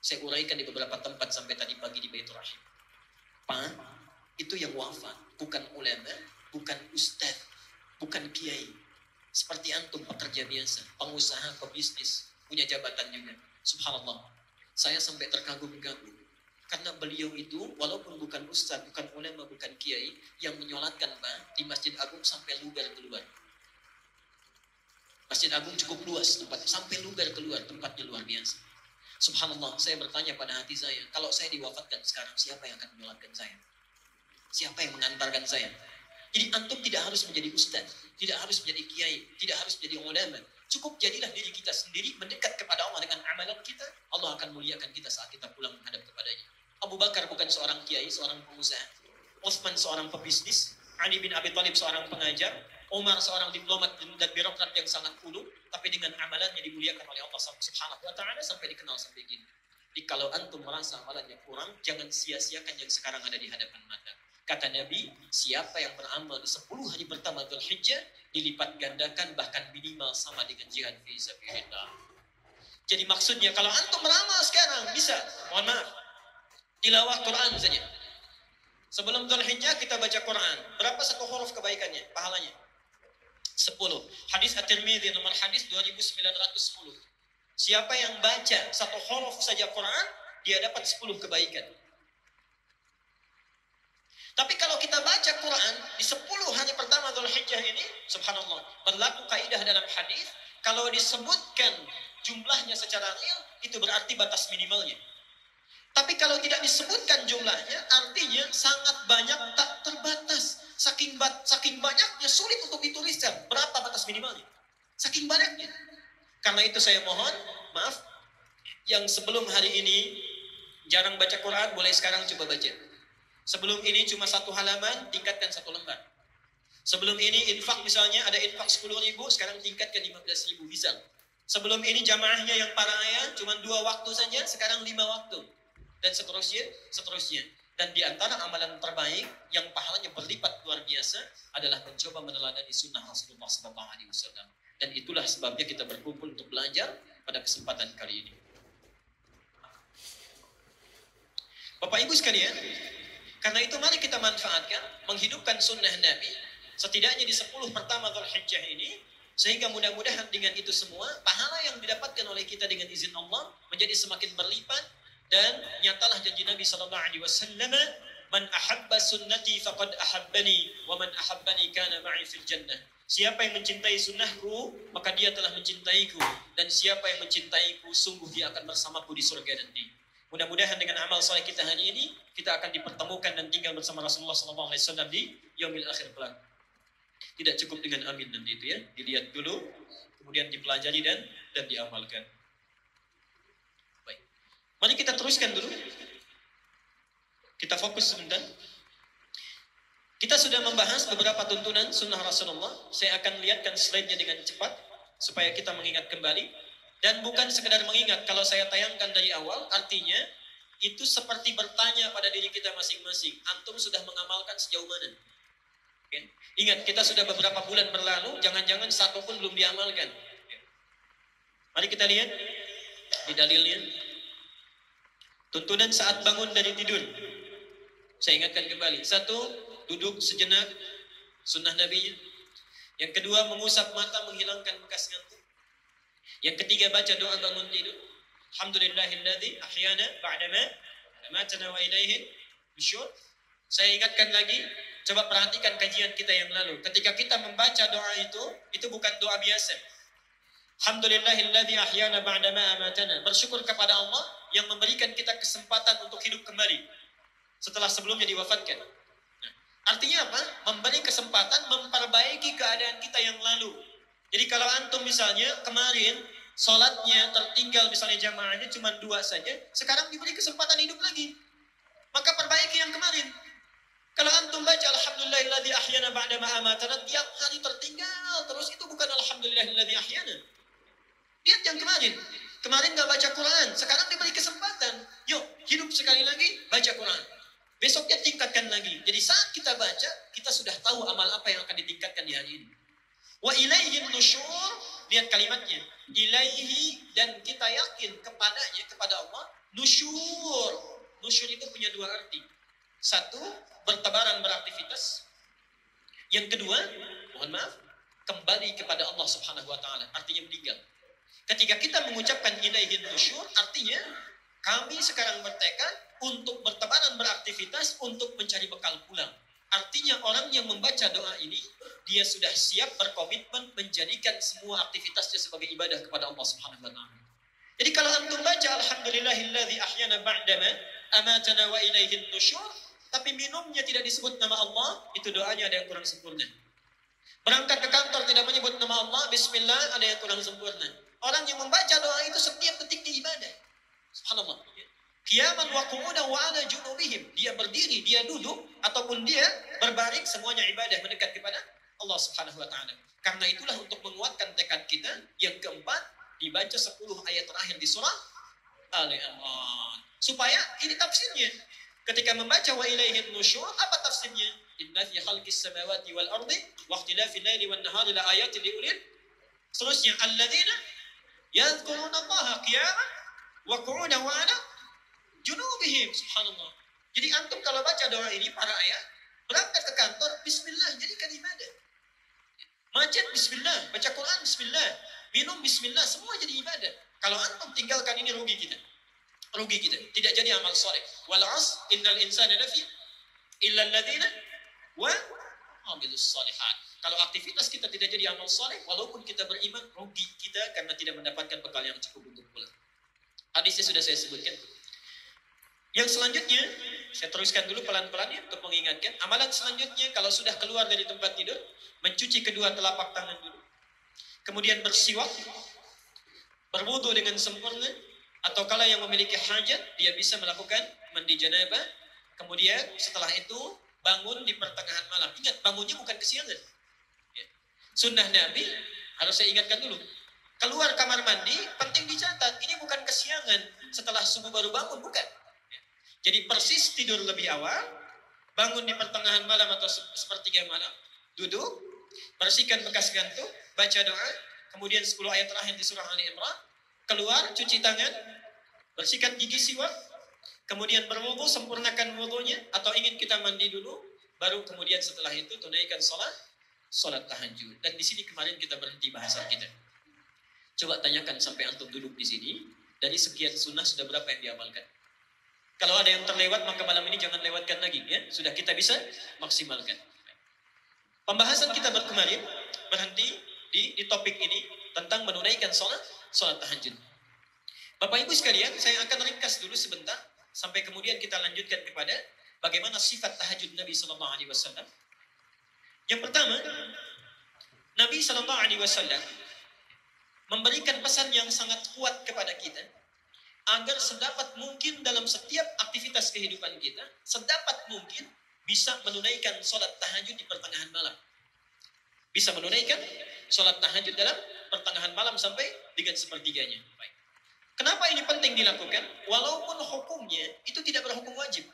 Saya uraikan di beberapa tempat sampai tadi pagi di Baitur Rahim. Pak, itu yang wafat, bukan ulama, bukan ustadz, bukan kiai. Seperti antum pekerja biasa, pengusaha, pebisnis, punya jabatan juga. Subhanallah, saya sampai terkagum-kagum. Karena beliau itu walaupun bukan ustadz, bukan ulama, bukan kiai, yang menyolatkan Pak di Masjid Agung sampai lugar keluar. Masjid Agung cukup luas tempat, sampai lugar keluar, tempatnya luar biasa. Subhanallah, saya bertanya pada hati saya, kalau saya diwafatkan sekarang, siapa yang akan menyolatkan saya? Siapa yang mengantarkan saya? Jadi antum tidak harus menjadi ustaz, tidak harus menjadi kiai, tidak harus menjadi ulama. Cukup jadilah diri kita sendiri, mendekat kepada Allah dengan amalan kita. Allah akan muliakan kita saat kita pulang menghadap kepadanya. Abu Bakar bukan seorang kiai, seorang pengusaha. Utsman seorang pebisnis. Ali bin Abi Thalib seorang pengajar. Umar seorang diplomat dan birokrat yang sangat ulu. Tapi dengan amalannya dimuliakan oleh Allah Subhanahu wa Ta'ala sampai dikenal sampai gini. Jadi kalau antum merasa amalannya kurang, jangan sia-siakan yang sekarang ada di hadapan mata. Kata Nabi, siapa yang beramal di 10 hari pertama Dzulhijjah dilipat gandakan bahkan minimal sama dengan jihad fi sabilillah. Jadi maksudnya kalau antum beramal sekarang bisa, mohon maaf, tilawah Quran saja. Sebelum Dzulhijjah kita baca Quran. Berapa satu huruf kebaikannya, pahalanya? 10. Hadis At-Tirmidzi nomor hadis 2910. Siapa yang baca satu huruf saja Quran, dia dapat 10 kebaikan. Tapi kalau kita baca Quran di 10 hari pertama Dzulhijjah ini, subhanallah, berlaku kaidah dalam hadis, kalau disebutkan jumlahnya secara real, itu berarti batas minimalnya. Tapi kalau tidak disebutkan jumlahnya, artinya sangat banyak tak terbatas. Saking banyaknya sulit untuk dituliskan. Berapa batas minimalnya? Saking banyaknya. Karena itu saya mohon, maaf, yang sebelum hari ini jarang baca Quran, boleh sekarang coba baca. Sebelum ini cuma 1 halaman, tingkatkan 1 lembar. Sebelum ini infak misalnya, ada infak 10.000, sekarang tingkatkan 15.000 bisa. Sebelum ini jamaahnya yang para ayah, cuma 2 waktu saja, sekarang 5 waktu. Dan seterusnya. Dan di antara amalan terbaik, yang pahalanya berlipat luar biasa, adalah mencoba meneladani sunnah Rasulullah SAW. Dan itulah sebabnya kita berkumpul untuk belajar pada kesempatan kali ini. Bapak Ibu sekalian, karena itu mari kita manfaatkan, menghidupkan sunnah Nabi, setidaknya di 10 pertama Dzulhijjah ini, sehingga mudah-mudahan dengan itu semua, pahala yang didapatkan oleh kita dengan izin Allah, menjadi semakin berlipat, dan nyatalah janji Nabi SAW, Man ahabba sunnati faqad ahabbani, wa man ahabbani kana ma'i fil jannah. Siapa yang mencintai sunnahku, maka dia telah mencintaiku, dan siapa yang mencintaiku, sungguh dia akan bersamaku di surga nanti. Mudah-mudahan dengan amal soleh kita hari ini, kita akan dipertemukan dan tinggal bersama Rasulullah SAW di yaumil akhir kelak. Tidak cukup dengan amin nanti itu ya, dilihat dulu, kemudian dipelajari dan diamalkan. Baik, mari kita teruskan dulu. Kita fokus sebentar. Kita sudah membahas beberapa tuntunan sunnah Rasulullah. Saya akan lihatkan slide-nya dengan cepat supaya kita mengingat kembali. Dan bukan sekedar mengingat, kalau saya tayangkan dari awal, artinya itu seperti bertanya pada diri kita masing-masing. Antum sudah mengamalkan sejauh mana? Okay. Ingat, kita sudah beberapa bulan berlalu, jangan-jangan satu pun belum diamalkan. Okay. Mari kita lihat di dalilnya. Tuntunan saat bangun dari tidur. Saya ingatkan kembali. 1, duduk sejenak, sunnah Nabi. Yang kedua, mengusap mata menghilangkan bekas ngantuk. Yang ketiga, baca doa bangun tidur. Alhamdulillahilladzi ahyana ba'dama amatana wa ilaihi nusyur. Saya ingatkan lagi, coba perhatikan kajian kita yang lalu. Ketika kita membaca doa itu bukan doa biasa. Alhamdulillahilladzi ahyana ba'dama amatana. Bersyukur kepada Allah yang memberikan kita kesempatan untuk hidup kembali setelah sebelumnya diwafatkan. Nah, artinya apa? Memberi kesempatan memperbaiki keadaan kita yang lalu. Jadi kalau antum misalnya kemarin sholatnya tertinggal, misalnya jamaahnya cuma 2 saja, sekarang diberi kesempatan hidup lagi. Maka perbaiki yang kemarin. Kalau antum baca Alhamdulillahilladzi ahyana ba'da ma amatana, tiap hari tertinggal terus, itu bukan Alhamdulillahilladzi ahyana. Lihat yang kemarin. Kemarin nggak baca Quran, sekarang diberi kesempatan. Yuk, hidup sekali lagi, baca Quran. Besoknya tingkatkan lagi. Jadi saat kita baca, kita sudah tahu amal apa yang akan ditingkatkan di hari ini. Wa ilaihi nusyur, lihat kalimatnya. Ilaihi, dan kita yakin kepadanya, kepada Allah. Nusyur. Nusyur itu punya 2 arti. 1, bertebaran beraktivitas. Yang kedua, mohon maaf, kembali kepada Allah Subhanahu wa Ta'ala. Artinya meninggal. Ketika kita mengucapkan ilaihi nusyur, artinya kami sekarang bertekad untuk bertebaran beraktivitas untuk mencari bekal pulang. Artinya orang yang membaca doa ini, dia sudah siap berkomitmen menjadikan semua aktivitasnya sebagai ibadah kepada Allah Subhanahu wa Ta'ala. Jadi kalau antum baca Alhamdulillahilladzi ahyana ba'dama amatana wa ilaihin nusyur, tapi minumnya tidak disebut nama Allah, itu doanya ada yang kurang sempurna. Berangkat ke kantor tidak menyebut nama Allah, bismillah, ada yang kurang sempurna. Orang yang membaca doa itu setiap detik di ibadah. Subhanallah. Qiyaman wa qu'udan wa ala junubihim. Dia berdiri, dia duduk, ataupun dia berbaring, semuanya ibadah mendekat kepada Allah Subhanahu wa taala. Karena itulah untuk menguatkan tekad kita, yang keempat, dibaca 10 ayat terakhir di surah Al-Imran. Supaya ini tafsirnya. Ketika membaca wa ilaihin nusyur, apa tafsirnya? Inna fi khalqis samawati wal ardi wa ikhtilafil laili wan nahari la ayatin li ulil. Seterusnya alladzina yadhkuruna Allaha qiyaman wa qu'udan wa 'ala junubihim. Subhanallah. Jadi antum kalau baca doa ini para ayah, berangkat ke kantor bismillah, jadikan ibadah. Macet bismillah, baca Quran bismillah, minum bismillah, semua jadi ibadah. Kalau antum tinggalkan ini rugi kita. Rugi kita, tidak jadi amal soleh. Wal 'asr innal insana lafi illa alladzina wa amilus solihat. Kalau aktivitas kita tidak jadi amal soleh, walaupun kita beriman, rugi kita karena tidak mendapatkan bekal yang cukup untuk pulang. Hadisnya sudah saya sebutkan. Yang selanjutnya, saya teruskan dulu pelan-pelan ya untuk mengingatkan. Amalan selanjutnya, kalau sudah keluar dari tempat tidur, mencuci kedua telapak tangan dulu. Kemudian bersiwak, berwudu dengan sempurna, atau kalau yang memiliki hajat, dia bisa melakukan mandi janabah. Kemudian setelah itu bangun di pertengahan malam. Ingat, bangunnya bukan kesiangan. Ya. Sunnah Nabi, harus saya ingatkan dulu. Keluar kamar mandi, penting dicatat. Ini bukan kesiangan. Setelah subuh baru bangun, bukan. Ya. Jadi persis tidur lebih awal, bangun di pertengahan malam atau sepertiga malam, duduk, bersihkan bekas gantung, baca doa, kemudian 10 ayat terakhir di surah Ali Imran, keluar, cuci tangan, bersihkan gigi siwak, kemudian berwudu, sempurnakan wudunya, atau ingin kita mandi dulu, baru kemudian setelah itu tunaikan sholat tahajud. Dan di sini kemarin kita berhenti bahasan kita. Coba tanyakan sampai antum duduk di sini, dari sekian sunnah sudah berapa yang diamalkan? Kalau ada yang terlewat, maka malam ini jangan lewatkan lagi, ya. Sudah kita bisa maksimalkan. Pembahasan kita kemarin berhenti di topik ini tentang menunaikan sholat tahajud. Bapak Ibu sekalian, saya akan ringkas dulu sebentar sampai kemudian kita lanjutkan kepada bagaimana sifat tahajud Nabi Sallallahu Alaihi Wasallam. Yang pertama, Nabi Sallallahu Alaihi Wasallam memberikan pesan yang sangat kuat kepada kita agar sedapat mungkin dalam setiap aktivitas kehidupan kita, sedapat mungkin bisa menunaikan sholat tahajud di pertengahan malam. Bisa menunaikan sholat tahajud dalam pertengahan malam sampai dengan sepertiganya. Baik. Kenapa ini penting dilakukan? Walaupun hukumnya itu tidak berhukum wajib.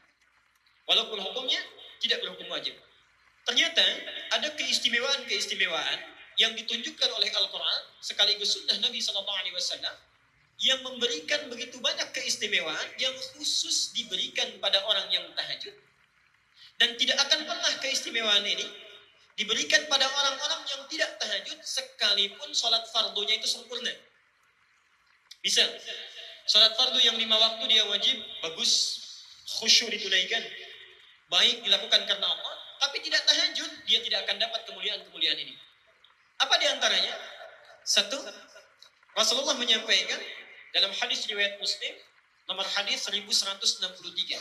Walaupun hukumnya tidak berhukum wajib. Ternyata ada keistimewaan-keistimewaan yang ditunjukkan oleh Al-Quran sekaligus sunnah Nabi SAW yang memberikan begitu banyak keistimewaan yang khusus diberikan pada orang yang tahajud. Dan tidak akan pernah keistimewaan ini diberikan pada orang-orang yang tidak tahajud sekalipun sholat fardunya itu sempurna. Bisa. Sholat fardu yang 5 waktu dia wajib, bagus, khusyuk ditunaikan. Baik dilakukan karena Allah, tapi tidak tahajud, dia tidak akan dapat kemuliaan-kemuliaan ini. Apa di antaranya? Satu, Rasulullah menyampaikan dalam hadis riwayat Muslim, nomor hadis 1163.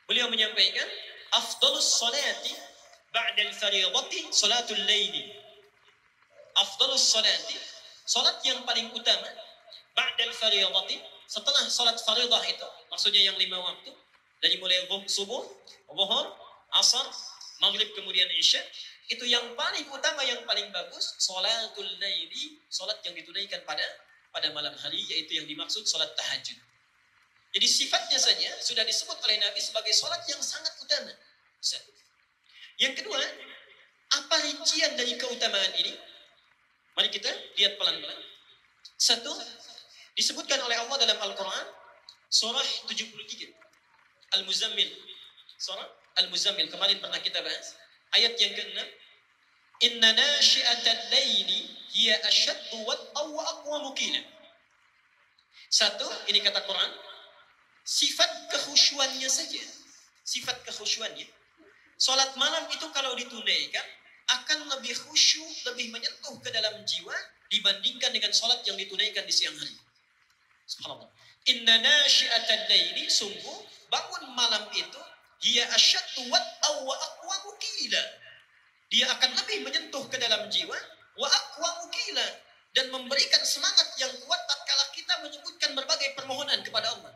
Beliau menyampaikan, afdalus salati ba'dal fariidati salatul laili. Afdalus salati, salat yang paling utama ba'dal fariidati, setelah salat faridah itu, maksudnya yang 5 waktu, dari mulai subuh, zuhur, asar, maghrib kemudian isya, itu yang paling utama, yang paling bagus, salatul laili, salat yang ditunaikan pada malam hari, yaitu yang dimaksud salat tahajud. Jadi sifatnya saja sudah disebut oleh Nabi sebagai salat yang sangat utama. Yang kedua, apa rincian dari keutamaan ini? Mari kita lihat pelan-pelan. Satu, disebutkan oleh Allah dalam Al-Quran, surah 73, Al-Muzammil. Surah Al-Muzammil, kemarin pernah kita bahas. Ayat yang ke-6, Inna nashi'atal layli hiya asyaddu wat'aw wa aqwamu qila. Satu, ini kata Quran, sifat kekhusyuannya saja. Sifat kekhusyuannya. Salat malam itu kalau ditunaikan, akan lebih khusyuk, lebih menyentuh ke dalam jiwa, dibandingkan dengan salat yang ditunaikan di siang hari. Subhanallah. Inna nashi'atal layli, sungguh bangun malam itu Hiya asyaddu wat'aw wa aqwamu qila. Dia akan lebih menyentuh ke dalam jiwa, wa aqwamu qila, dan memberikan semangat yang kuat tatkala kita menyebutkan berbagai permohonan kepada Allah.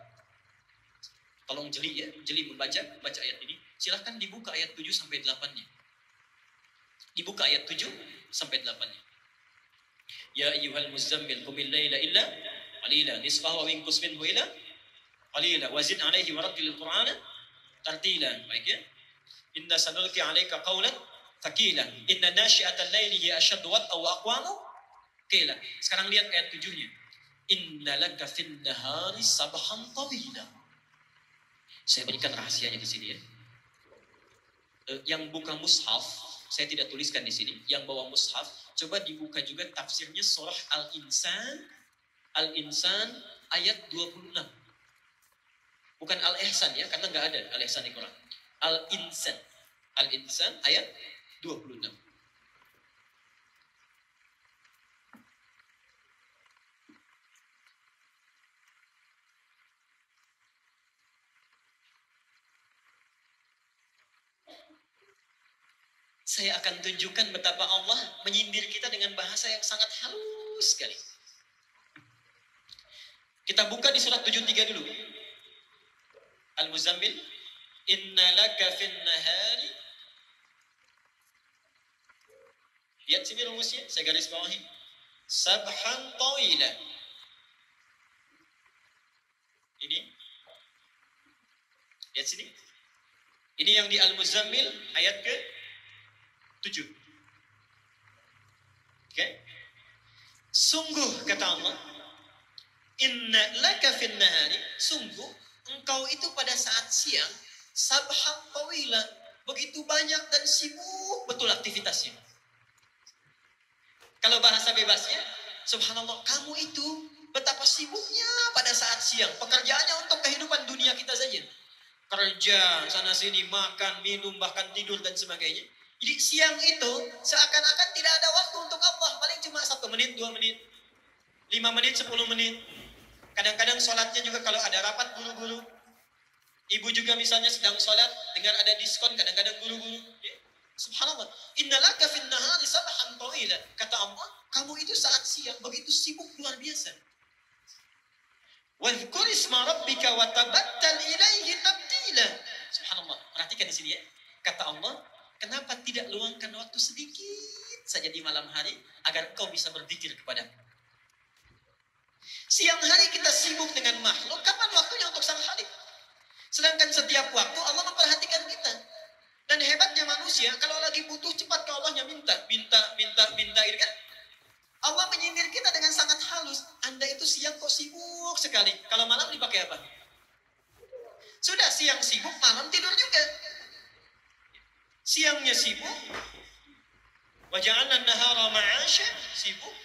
Tolong jeli ya, jeli membaca ayat ini. Silahkan dibuka ayat 7 sampai 8-nya. Dibuka ayat 7 sampai 8-nya. Ya ayyuhal muzammil qumil laila illa qalila nisfahu wa inqus minhu ila qalila wazid alaihi warattilil qur'ana tartila. Baik ya. Inna sanulqi 'alaika qawlan thaqila. Inna nasyi'atal laili hiya asyaddu wat'aw wa aqwamu qila. Sekarang lihat ayat 7-nya. Inna laka fin nahari sabhan tawila. Saya berikan rahasianya di sini ya. Yang buka mushaf, saya tidak tuliskan di sini. Yang bawa mushaf, coba dibuka juga tafsirnya surah Al-Insan ayat 26. Bukan Al-Ihsan ya, karena nggak ada Al-Ihsan di Quran. Al-Insan ayat 26. Saya akan tunjukkan betapa Allah menyindir kita dengan bahasa yang sangat halus sekali. Kita buka di surat 73 dulu. Al-Muzammil, inna laka fin nahari. Lihat sini rumusnya, saya garis bawahi. Sabhan tawila. Ini. Lihat sini. Ini yang di Al-Muzammil ayat ke 7. Okay. Sungguh kata Allah, inna laka fin nahari, sungguh engkau itu pada saat siang sabhan tawila, begitu banyak dan sibuk betul aktivitasnya. Kalau bahasa bebasnya, subhanallah, kamu itu betapa sibuknya pada saat siang. Pekerjaannya untuk kehidupan dunia kita saja. Kerja, sana sini, makan, minum, bahkan tidur dan sebagainya. Jadi siang itu seakan-akan tidak ada waktu untuk Allah. Paling cuma 1 menit, 2 menit, 5 menit, 10 menit. Kadang-kadang sholatnya juga kalau ada rapat buru-buru. Ibu juga misalnya sedang sholat, dengar ada diskon, kadang-kadang buru-buru. Ya. Subhanallah. Innalaka fin nahari sabhan tawila. Kata Allah, kamu itu saat siang begitu sibuk luar biasa. Wadhkur isma rabbika wa tabattal ilaihi tabtila. Subhanallah. Perhatikan di sini ya. Kata Allah, kenapa tidak luangkan waktu sedikit saja di malam hari agar kau bisa berzikir kepadamu? Siang hari kita sibuk dengan makhluk, kapan waktunya untuk sang Khalik? Sedangkan setiap waktu Allah memperhatikan kita. Dan hebatnya manusia, kalau lagi butuh cepat ke Allahnya minta, gitu kan? Allah menyindir kita dengan sangat halus. Anda itu siang kok sibuk sekali. Kalau malam dipakai apa? Sudah siang sibuk, malam tidur juga. Siangnya sibuk, wa ja'alna an-nahara ma'asha, sibuk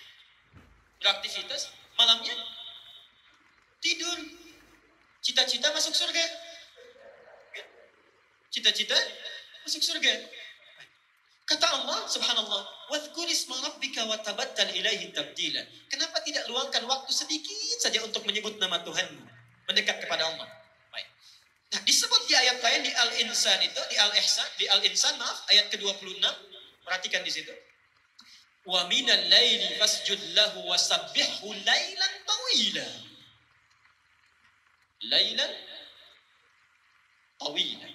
beraktivitas, malamnya tidur. Cita-cita masuk surga. Cita-cita masuk surga. Kata Allah, subhanallah, wadhkur isma rabbika wa tabattal ilaihi tabtila. Kenapa tidak luangkan waktu sedikit saja untuk menyebut nama Tuhanmu, mendekat kepada Allah? Baik. Nah, disebut di ayat lain di Al-Insan itu, di Al-Ihsan, di Al-Insan maaf, ayat ke-26. Perhatikan di situ. Wa minal laili fasjud lahu wasabbihhu lailan tawila. Lailan tawila.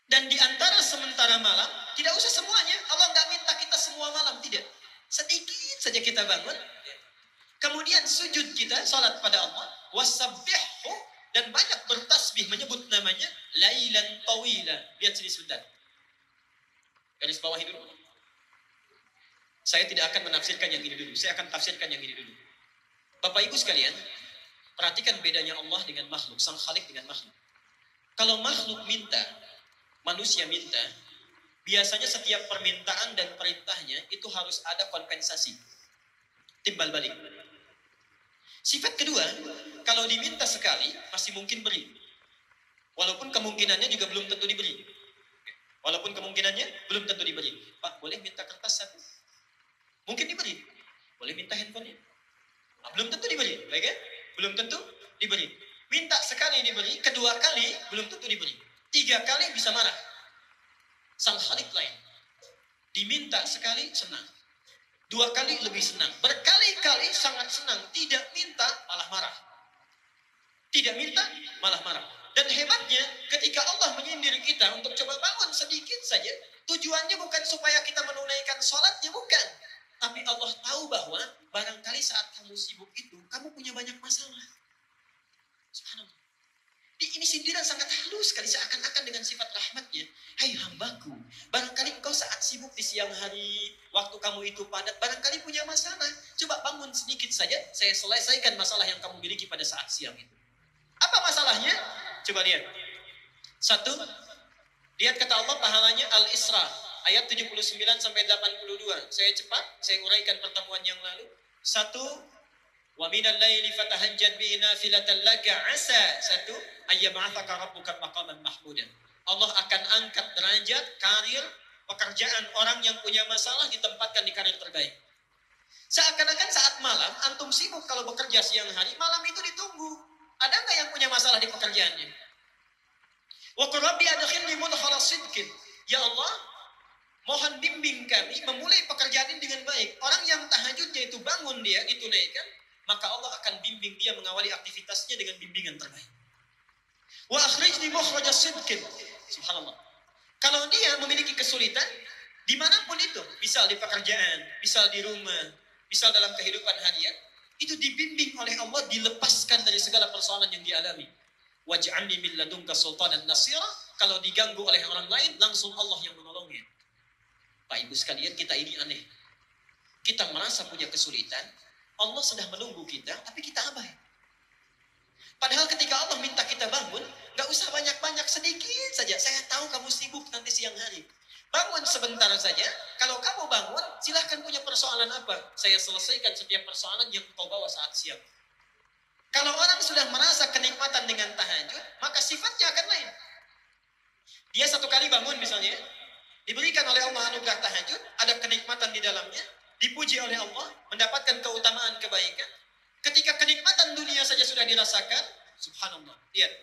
Dan di antara sementara malam, tidak usah semuanya. Allah nggak minta kita semua malam, tidak. Sedikit saja kita bangun. Kemudian sujud kita, salat pada Allah. Wasabbihhu, dan banyak bertasbih menyebut namanya. Lailan tawila. Lihat sini sebentar. Garis bawahi dulu. Saya tidak akan menafsirkan yang ini dulu. Saya akan tafsirkan yang ini dulu. Bapak Ibu sekalian, perhatikan bedanya Allah dengan makhluk. Sang Khalik dengan makhluk. Kalau makhluk minta, manusia minta, biasanya setiap permintaan dan perintahnya itu harus ada kompensasi. Timbal balik. Sifat kedua, kalau diminta sekali, masih mungkin beri. Walaupun kemungkinannya juga belum tentu diberi. Walaupun kemungkinannya belum tentu diberi. Pak, boleh minta kertas satu? Mungkin diberi. Boleh minta handphonenya? Belum tentu diberi. Baik ya? Belum tentu diberi. Minta sekali diberi, kedua kali belum tentu diberi. 3 kali bisa marah. Sang Khalik lain. Diminta sekali senang. 2 kali lebih senang. Berkali-kali sangat senang. Tidak minta malah marah. Tidak minta malah marah. Dan hebatnya ketika Allah menyindir kita untuk coba bangun sedikit saja. Tujuannya bukan supaya kita menunaikan sholatnya, bukan. Tapi Allah tahu bahwa barangkali saat kamu sibuk itu, kamu punya banyak masalah. Subhanallah. Ini sindiran sangat halus sekali, seakan-akan dengan sifat rahmatnya. Hai hambaku, barangkali engkau saat sibuk di siang hari, waktu kamu itu padat, barangkali punya masalah. Coba bangun sedikit saja, saya selesaikan masalah yang kamu miliki pada saat siang itu. Apa masalahnya? Coba lihat. 1, lihat kata Allah pahalanya Al-Isra, ayat 79 sampai 82. Saya cepat, saya uraikan pertemuan yang lalu. 1, wa minal laili fatahajjad bihi nafilatan laka asa 1 ayyab'atsaka rabbuka maqaman mahmudan. Allah akan angkat derajat, karir, pekerjaan orang yang punya masalah ditempatkan di karir terbaik. Seakan-akan saat malam antum sibuk kalau bekerja siang hari, malam itu ditunggu. Ada nggak yang punya masalah di pekerjaannya? Wa qur rabbi adkhilni mudkhala sidqin. Ya Allah, mohon bimbing kami memulai pekerjaan ini dengan baik. Orang yang tahajudnya itu bangun dia ditunaikan, maka Allah akan bimbing dia mengawali aktivitasnya dengan bimbingan terbaik. Wa akhrijni mukhraja sidqin. Subhanallah. Kalau dia memiliki kesulitan, dimanapun itu, misal di pekerjaan, misal di rumah, misal dalam kehidupan harian, itu dibimbing oleh Allah, dilepaskan dari segala persoalan yang dialami. Waj'alni min ladunka sultanan nasira. Kalau diganggu oleh orang lain, langsung Allah yang menolongnya. Pak Ibu sekalian, kita ini aneh. Kita merasa punya kesulitan, Allah sedang menunggu kita, tapi kita abai. Padahal ketika Allah minta kita bangun, gak usah banyak-banyak, sedikit saja. Saya tahu kamu sibuk nanti siang hari. Bangun sebentar saja. Kalau kamu bangun, silahkan punya persoalan apa. Saya selesaikan setiap persoalan yang kau bawa saat siang. Kalau orang sudah merasa kenikmatan dengan tahajud, maka sifatnya akan lain. Dia 1 kali bangun misalnya, diberikan oleh Allah anugerah tahajud, ada kenikmatan di dalamnya, dipuji oleh Allah, mendapatkan keutamaan kebaikan. Ketika kenikmatan dunia saja sudah dirasakan, subhanallah. Lihat.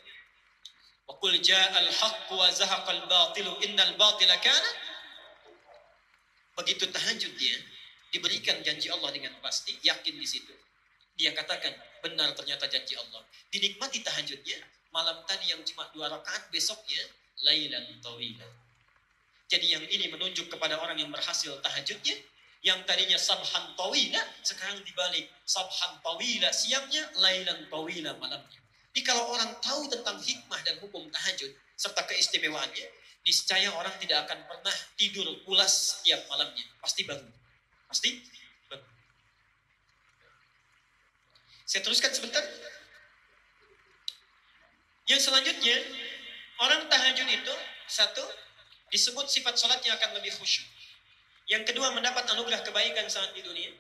Wa qul ja'al haqqu wa zahaqal batilu innal batila kana. Begitu tahajud dia, diberikan janji Allah dengan pasti, yakin di situ. Dia katakan, benar ternyata janji Allah. Dinikmati tahajudnya, malam tadi yang cuma 2 rakaat, besoknya lailan tawila. Jadi yang ini menunjuk kepada orang yang berhasil tahajudnya, yang tadinya sabhan tawila, sekarang dibalik sabhan tawila siangnya, lailan tawila malamnya. Jadi kalau orang tahu tentang hikmah dan hukum tahajud serta keistimewaannya, niscaya orang tidak akan pernah tidur pulas setiap malamnya. Pasti bangun. Pasti bangun. Saya teruskan sebentar. Yang selanjutnya, orang tahajud itu 1, disebut sifat sholatnya akan lebih khusyuk. Yang kedua, mendapat anugerah kebaikan saat di dunia.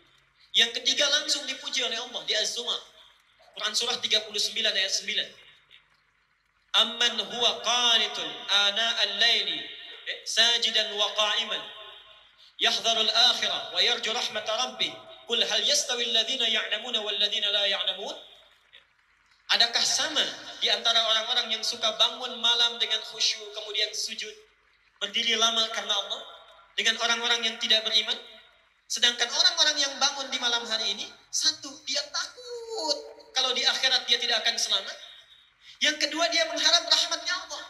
Yang ketiga, langsung dipuji oleh Allah di Az-Zumar. Quran surah 39 ayat 9. Amman huwa qanitun ana al-laili sajidan wa qa'iman yahdharul akhirah wa yarju rahmat rabbih. Qul hal yastawi alladhina ya'lamuna wal ladhina la ya'lamun? Adakah sama di antara orang-orang yang suka bangun malam dengan khusyuk kemudian sujud, berdiri lama karena Allah, dengan orang-orang yang tidak beriman? Sedangkan orang-orang yang bangun di malam hari ini, 1, dia takut kalau di akhirat dia tidak akan selamat. Yang kedua, dia mengharap rahmatnya Allah.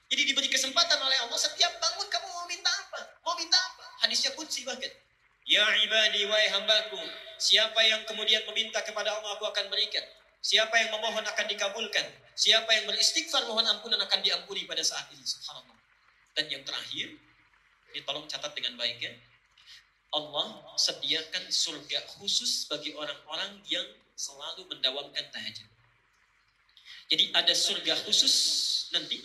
Jadi diberi kesempatan oleh Allah, setiap bangun kamu mau minta apa? Mau minta apa? Hadisnya qudsi bahkan. Ya ibadi, wahai hambaku, siapa yang kemudian meminta kepada Allah, aku akan berikan. Siapa yang memohon akan dikabulkan. Siapa yang beristighfar, mohon ampunan akan diampuni pada saat ini. Subhanallah. Dan yang terakhir, ini tolong catat dengan baik ya. Allah sediakan surga khusus bagi orang-orang yang selalu mendawamkan tahajud. Jadi ada surga khusus nanti,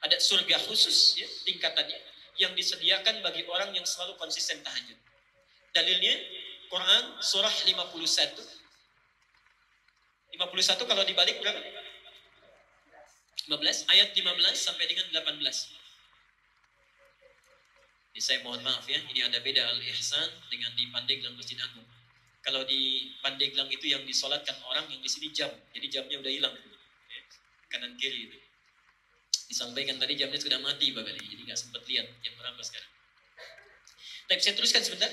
ada surga khusus ya, tingkatannya yang disediakan bagi orang yang selalu konsisten tahajud. Dalilnya Quran surah 51. 51 kalau dibalik berapa? 15, ayat 15 sampai dengan 18. Jadi saya mohon maaf ya, ini ada beda Al-Ihsan dengan di Pandeglang Masjid Agung. Kalau di Pandeglang itu yang disolatkan orang, yang di sini jam, jadi jamnya udah hilang. kanan kiri itu. Disampaikan tadi jamnya sudah mati Bapak, jadi nggak sempat lihat jam berapa sekarang. Tapi saya teruskan sebentar.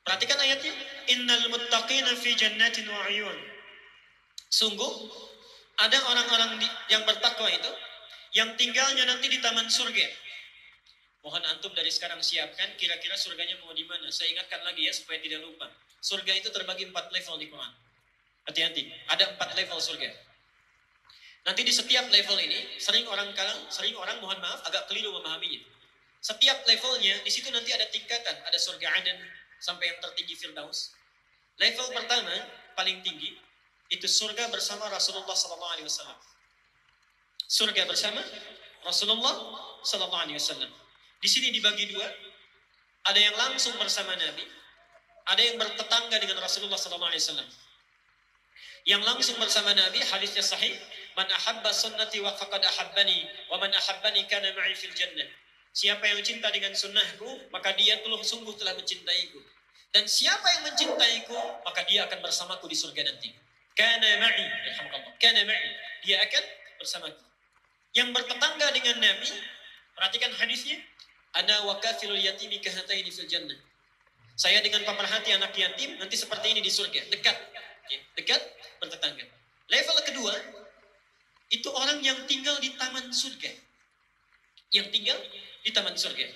Perhatikan ayatnya. Innal muttaqina fi jannatin wa 'uyun. Sungguh ada orang-orang yang bertakwa itu yang tinggalnya nanti di taman surga. Mohon antum dari sekarang siapkan kira-kira surganya mau di mana. Saya ingatkan lagi ya supaya tidak lupa. Surga itu terbagi 4 level di Quran. Hati-hati, ada 4 level surga. Nanti di setiap level ini sering orang mohon maaf agak keliru memahaminya. Setiap levelnya di situ nanti ada tingkatan, ada surga Aden sampai yang tertinggi Firdaus. Level pertama paling tinggi itu surga bersama Rasulullah SAW. Surga bersama Rasulullah SAW. Di sini dibagi dua. Ada yang langsung bersama Nabi, ada yang bertetangga dengan Rasulullah SAW. Yang langsung bersama Nabi, hadisnya sahih, man ahabba sunnati wa faqad ahabbani, wa man ahabbani kana ma'i fil jannah. Siapa yang cinta dengan sunnahku, maka dia sungguh telah mencintaiku. Dan siapa yang mencintaiku, maka dia akan bersamaku di surga nanti. Kana ma'i, alhamdulillah, kana ma'i, dia akan bersamaku. Yang bertetangga dengan Nabi, perhatikan hadisnya, ana wa kafilul yatimi kahataini fil jannah. Saya dengan pemerhati anak yatim nanti seperti ini di surga, dekat. Dekat, bertetangga. Level kedua, itu orang yang tinggal di taman surga. Yang tinggal di taman surga.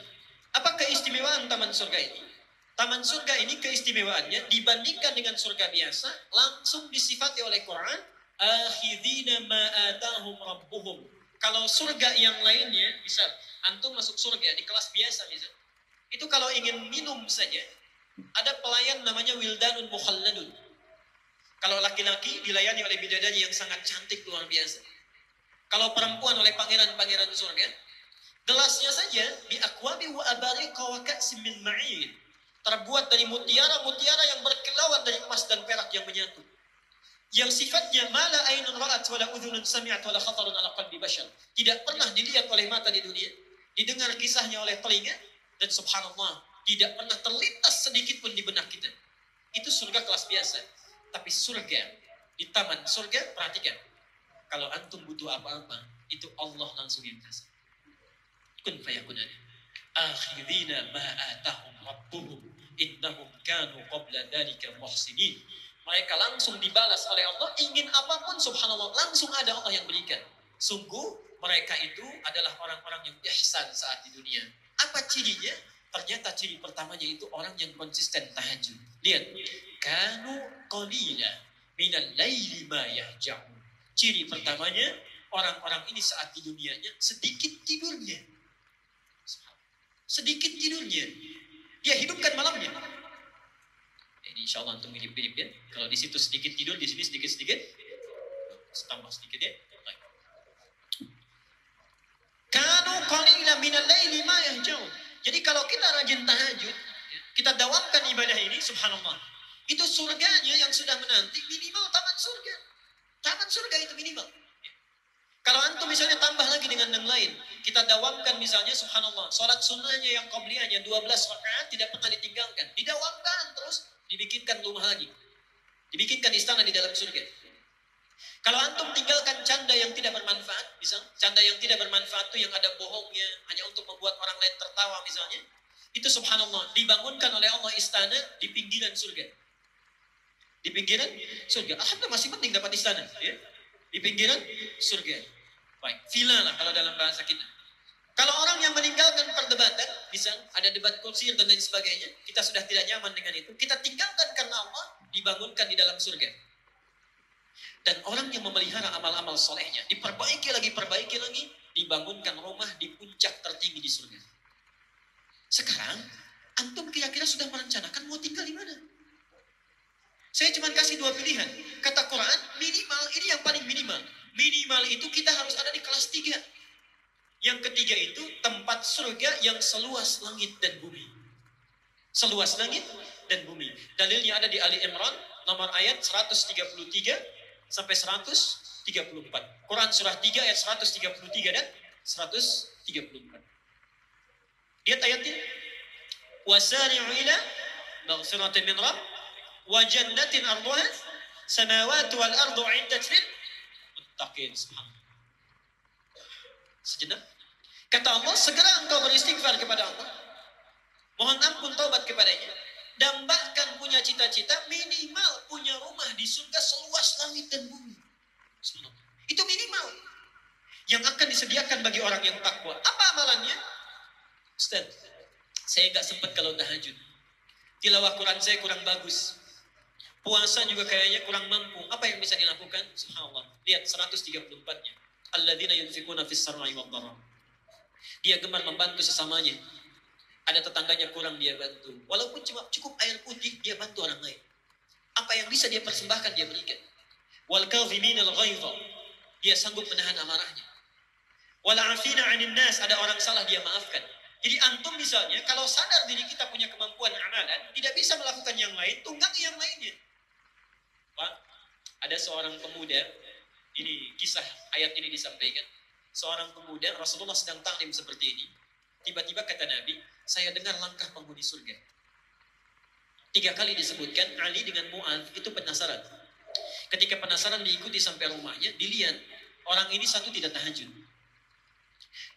Apa keistimewaan taman surga ini? Taman surga ini keistimewaannya dibandingkan dengan surga biasa, langsung disifati oleh Quran, akhidina ma atahum rabbuhum. Kalau surga yang lainnya, misal antum masuk surga di kelas biasa misal, itu kalau ingin minum saja, ada pelayan namanya wildanun mukhalladun. Kalau laki-laki dilayani oleh bidadari yang sangat cantik luar biasa. Kalau perempuan oleh pangeran-pangeran surga, gelasnya saja di akwabi wa abariqa wa ka'sim min ma'in, terbuat dari mutiara-mutiara yang berkilauan dari emas dan perak yang menyatu. Yang sifatnya mala ainun ra'at wala udhunun sami'at wala khatarun ala qalbi bashar. Tidak pernah dilihat oleh mata di dunia, didengar kisahnya oleh telinga, dan subhanallah, tidak pernah terlintas sedikit pun di benak kita. Itu surga kelas biasa. Tapi surga, di taman surga, perhatikan. Kalau antum butuh apa-apa, itu Allah langsung yang kasih. Kun fayakun ada. Akhirina ma'atahum rabbuhum innahum kanu qabla dhalika muhsinin. Mereka langsung dibalas oleh Allah, ingin apapun subhanallah, langsung ada Allah yang berikan. Sungguh mereka itu adalah orang-orang yang ihsan saat di dunia. Apa cirinya? Ternyata ciri pertamanya itu orang yang konsisten tahajud. Lihat, kanu qalila minal laili ma yahja'un. Ciri pertamanya, orang-orang ini saat di dunianya sedikit tidurnya. Sedikit tidurnya. Dia hidupkan malamnya. Jadi insya Allah antum mirip-mirip ya. Kalau di situ sedikit tidur, di sini sedikit-sedikit. Tambah sedikit ya. Kanu qalila minal laili ma yahja'un. Jadi kalau kita rajin tahajud, kita dawamkan ibadah ini, subhanallah, itu surganya yang sudah menanti minimal taman surga. Taman surga itu minimal. Kalau antum misalnya tambah lagi dengan yang lain, kita dawamkan misalnya, subhanallah, sholat sunnahnya yang qabliyahnya 12 rakaat tidak pernah ditinggalkan. Didawamkan terus, dibikinkan rumah lagi. Dibikinkan istana di dalam surga. Kalau antum tinggalkan canda yang tidak bermanfaat, misalnya canda yang tidak bermanfaat itu yang ada bohongnya, hanya untuk membuat orang lain tertawa misalnya, itu subhanallah dibangunkan oleh Allah istana di pinggiran surga. Di pinggiran surga. Alhamdulillah masih penting dapat istana, ya. Di pinggiran surga. Baik, villa lah kalau dalam bahasa kita. Kalau orang yang meninggalkan perdebatan, misal ada debat kursi dan lain sebagainya, kita sudah tidak nyaman dengan itu, kita tinggalkan karena Allah, dibangunkan di dalam surga. Dan orang yang memelihara amal-amal solehnya, diperbaiki lagi, dibangunkan rumah di puncak tertinggi di surga. Sekarang, antum kira-kira sudah merencanakan mau tinggal di mana? Saya cuma kasih 2 pilihan. Kata Quran, minimal, ini yang paling minimal. Minimal itu kita harus ada di kelas 3. Yang ketiga itu tempat surga yang seluas langit dan bumi. Seluas langit dan bumi. Dalilnya ada di Ali Imran, nomor ayat 133, sampai 134. Quran surah 3 ayat 133 dan 134. Lihat ayatnya. Wasari'u ila maghfiratin min rabb wa jannatin arduha samawati wal ardu 'iddat lil muttaqin. Subhanallah. Sejenak. Kata Allah, segera engkau beristighfar kepada Allah. Mohon ampun, taubat kepadanya. Dan bahkan punya cita-cita minimal punya rumah di surga seluas langit dan bumi. Subhanallah. Itu minimal yang akan disediakan bagi orang yang takwa. Apa amalannya? Ustaz, saya nggak sempat kalau tahajud. Tilawah Quran saya kurang bagus. Puasa juga kayaknya kurang mampu. Apa yang bisa dilakukan? Subhanallah. Lihat 134-nya. Alladzina yunfikuna fis sarra'i wad dharra. Dia gemar membantu sesamanya. Ada tetangganya kurang, dia bantu. Walaupun cuma cukup air putih, dia bantu orang lain. Apa yang bisa dia persembahkan, dia berikan. Wal kadhiminal ghaidha. Dia sanggup menahan amarahnya. Wal 'afina 'anil nas. Ada orang salah, dia maafkan. Jadi antum misalnya, kalau sadar diri kita punya kemampuan amalan, tidak bisa melakukan yang lain, tunggangi yang lainnya. Pak, ada seorang pemuda, ini kisah ayat ini disampaikan. Seorang pemuda, Rasulullah sedang taklim seperti ini. Tiba-tiba kata Nabi, saya dengar langkah penghuni surga. 3 kali disebutkan, Ali dengan Mu'adz itu penasaran. Ketika penasaran diikuti sampai rumahnya, dilihat orang ini satu tidak tahajud.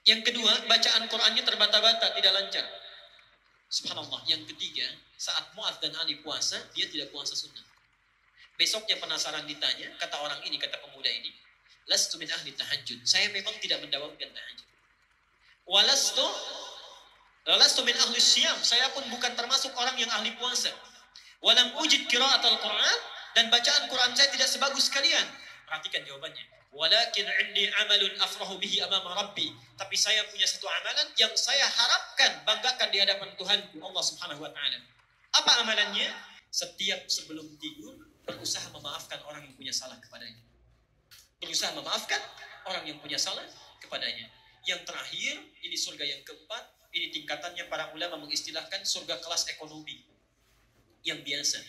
Yang kedua, bacaan Qur'annya terbata-bata, tidak lancar. Subhanallah. Yang ketiga, saat Mu'adz dan Ali puasa, dia tidak puasa sunnah. Besoknya penasaran ditanya, kata orang ini, kata pemuda ini, lastu min ahli tahajud. Saya memang tidak mendawamkan tahajud. Walastu min ahli siyam. Saya pun bukan termasuk orang yang ahli puasa. Walam ujid qiraatul Qur'an. Dan bacaan Quran saya tidak sebagus kalian. Perhatikan jawabannya. Walakin 'indi 'amalun afrahu bihi amama rabbi. Tapi saya punya satu amalan yang saya harapkan banggakan di hadapan Tuhanku Allah Subhanahu wa taala. Apa amalannya? Setiap sebelum tidur berusaha memaafkan orang yang punya salah kepadanya. Berusaha memaafkan orang yang punya salah kepadanya. Yang terakhir, ini surga yang keempat, ini tingkatannya para ulama mengistilahkan surga kelas ekonomi yang biasa.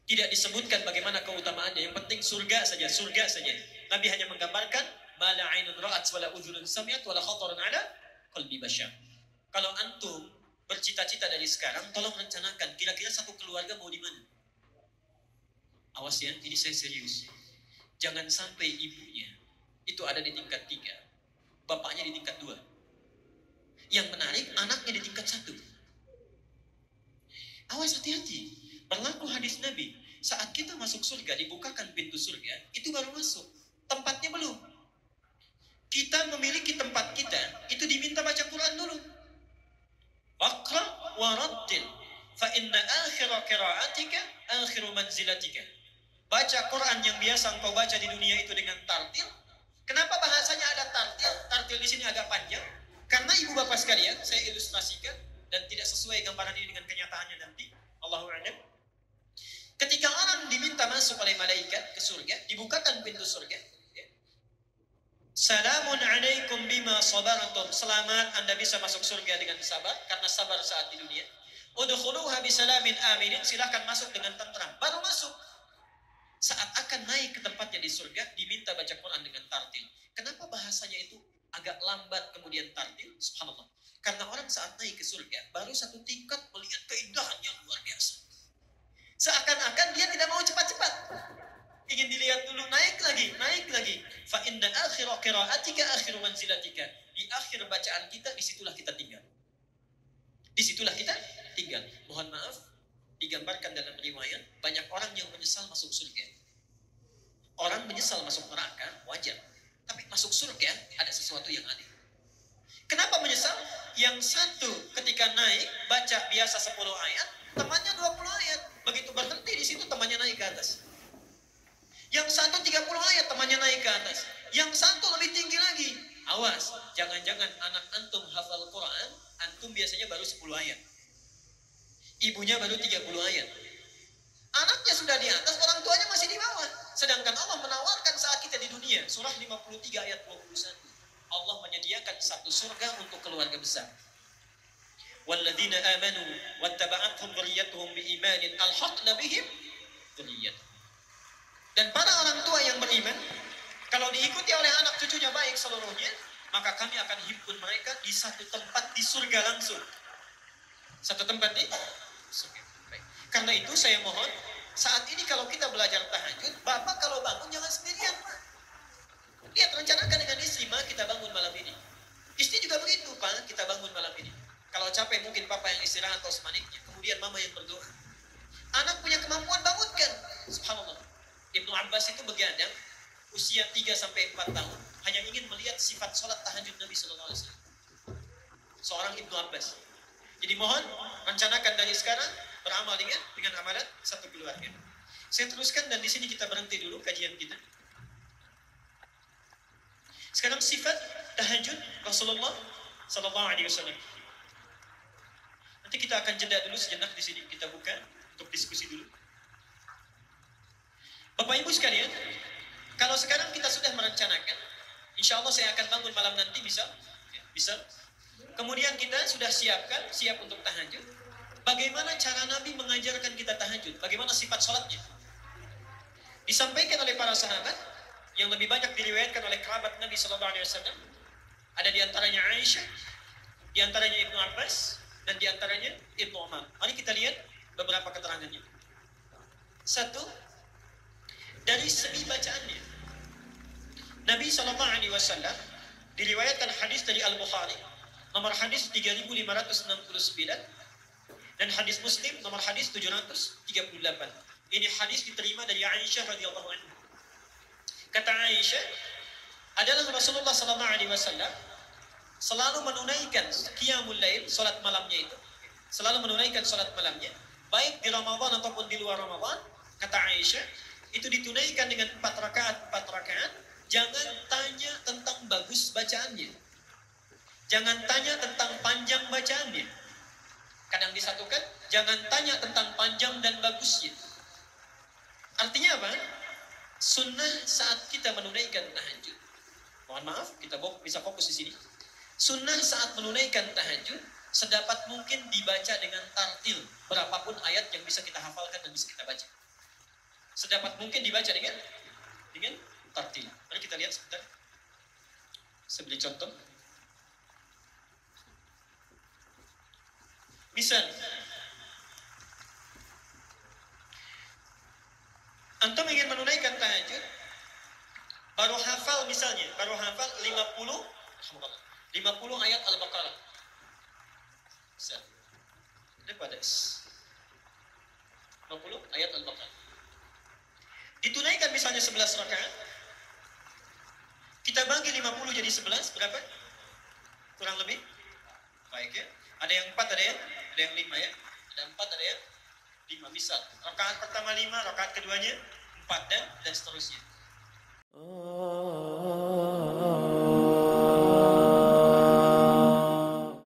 Tidak disebutkan bagaimana keutamaannya, yang penting surga saja, surga saja. Nabi hanya menggambarkan ma la 'ainun ra'at wa la udhunun sami'at wa la khatarun 'ala qalbi bashar. Kalau antum bercita-cita dari sekarang, tolong rencanakan kira-kira satu keluarga mau di mana. Awas ya, ini saya serius. Jangan sampai ibunya itu ada di tingkat 3, bapaknya di tingkat 2. Yang menarik, anaknya di tingkat 1. Awas, hati-hati. Berlaku hadis Nabi, saat kita masuk surga, dibukakan pintu surga, itu baru masuk. Tempatnya belum. Kita memiliki tempat kita, itu diminta baca Quran dulu. Waqra wa rattil, fa inna akhira qira'atika akhiru manzilatika. Baca Quran yang biasa engkau baca di dunia itu dengan tartil. Kenapa bahasanya ada tartil? Tartil di sini agak panjang. Karena ibu bapak sekalian, saya ilustrasikan dan tidak sesuai gambaran ini dengan kenyataannya nanti. Allahu a'lam. Ketika orang diminta masuk oleh malaikat ke surga, dibukakan pintu surga. Salamun alaikum bima sabartum. Selamat, Anda bisa masuk surga dengan sabar karena sabar saat di dunia. Udkhuluha bisalamin aminin. Silakan masuk dengan tenteram. Baru masuk. Saat akan naik ke tempatnya di surga, diminta baca Quran dengan tartil. Kenapa bahasanya itu agak lambat kemudian tartil? Subhanallah. Karena orang saat naik ke surga baru satu tingkat melihat keindahan yang luar biasa. Seakan-akan dia tidak mau cepat-cepat. Ingin dilihat dulu, naik lagi. Fa inna akhira qira'atika akhiru manzilatika. Di akhir bacaan kita, disitulah kita tinggal. Mohon maaf, digambarkan dalam riwayat, banyak orang yang menyesal masuk surga. Orang menyesal masuk neraka, wajar. Tapi masuk surga, ada sesuatu yang aneh. Kenapa menyesal? Yang satu ketika naik, baca biasa 10 ayat, temannya 20 ayat. Begitu berhenti di situ, temannya naik ke atas. Yang satu 30 ayat, temannya naik ke atas. Yang satu lebih tinggi lagi. Awas, jangan-jangan anak antum hafal Quran, antum biasanya baru 10 ayat. Ibunya baru 30 ayat. Anaknya sudah di atas, orang tuanya masih di bawah. Sedangkan Allah menawarkan saat kita di dunia. Surah 53 ayat 21. Allah menyediakan satu surga untuk keluarga besar. Walladzina amanu wattaba'athum dzurriyyatuhum biimanin alhaqna bihim dzurriyyatuhum. Dan para orang tua yang beriman, kalau diikuti oleh anak cucunya baik seluruhnya, maka kami akan himpun mereka di satu tempat di surga langsung. Satu tempat di surga. Baik. Karena itu saya mohon, Saat ini kalau kita belajar tahajud, bapak kalau bangun jangan sendirian, Pak. Lihat, rencanakan dengan istri, Ma, kita bangun malam ini. Istri juga begitu, Pak, kita bangun malam ini. Kalau capek mungkin papa yang istirahat atau sebaliknya. Kemudian mama yang berdoa. Anak punya kemampuan, bangunkan. Subhanallah. Ibnu Abbas itu begadang usia 3-4 tahun hanya ingin melihat sifat sholat tahajud Nabi SAW. Seorang Ibnu Abbas. Jadi mohon rencanakan dari sekarang beramal dengan amalan satu keluarga. Saya teruskan dan di sini kita berhenti dulu kajian kita. Sekarang sifat tahajud Rasulullah Sallallahu Alaihi Wasallam. Nanti kita akan jeda dulu sejenak di sini, kita buka untuk diskusi dulu. Bapak Ibu sekalian, kalau sekarang kita sudah merencanakan, insya Allah saya akan bangun malam nanti, bisa. Kemudian kita sudah siap untuk tahajud. Bagaimana cara Nabi mengajarkan kita tahajud? Bagaimana sifat sholatnya? Disampaikan oleh para sahabat, yang lebih banyak diriwayatkan oleh kerabat Nabi SAW. Ada diantaranya Aisyah, diantaranya Ibnu Abbas, dan diantaranya Ibnu Umar. Mari kita lihat beberapa keterangannya. Satu, dari segi bacaannya. Nabi SAW diriwayatkan hadis dari Al-Bukhari, nomor hadis 3569, dan hadis Muslim nomor hadis 738. Ini hadis diterima dari Aisyah radhiyallahu anha. Kata Aisyah, adalah Rasulullah SAW selalu menunaikan qiyamul lail, salat malamnya itu. Selalu menunaikan salat malamnya, baik di Ramadan ataupun di luar Ramadan. Kata Aisyah, itu ditunaikan dengan 4 rakaat. Jangan tanya tentang bagus bacaannya. Jangan tanya tentang panjang bacaannya. Kadang disatukan, jangan tanya tentang panjang dan bagusnya. Artinya apa? Sunnah saat kita menunaikan tahajud. Mohon maaf, kita bisa fokus di sini. Sunnah saat menunaikan tahajud sedapat mungkin dibaca dengan tartil, berapapun ayat yang bisa kita hafalkan dan bisa kita baca. Sedapat mungkin dibaca dengan tartil. Mari kita lihat sebentar. Saya beri contoh. Misal, antum ingin menunaikan tahajud, baru hafal 50 ayat Al-Baqarah. Misal, ini pada 50 ayat Al-Baqarah. Ditunaikan misalnya 11 rakaat. Kita bagi 50 jadi 11, berapa? Kurang lebih? Baik ya. Ada yang 4, ada yang 5 ya. Ada 4, ada yang 5. Misal, rakaat pertama 5, rakaat keduanya 4, dan seterusnya.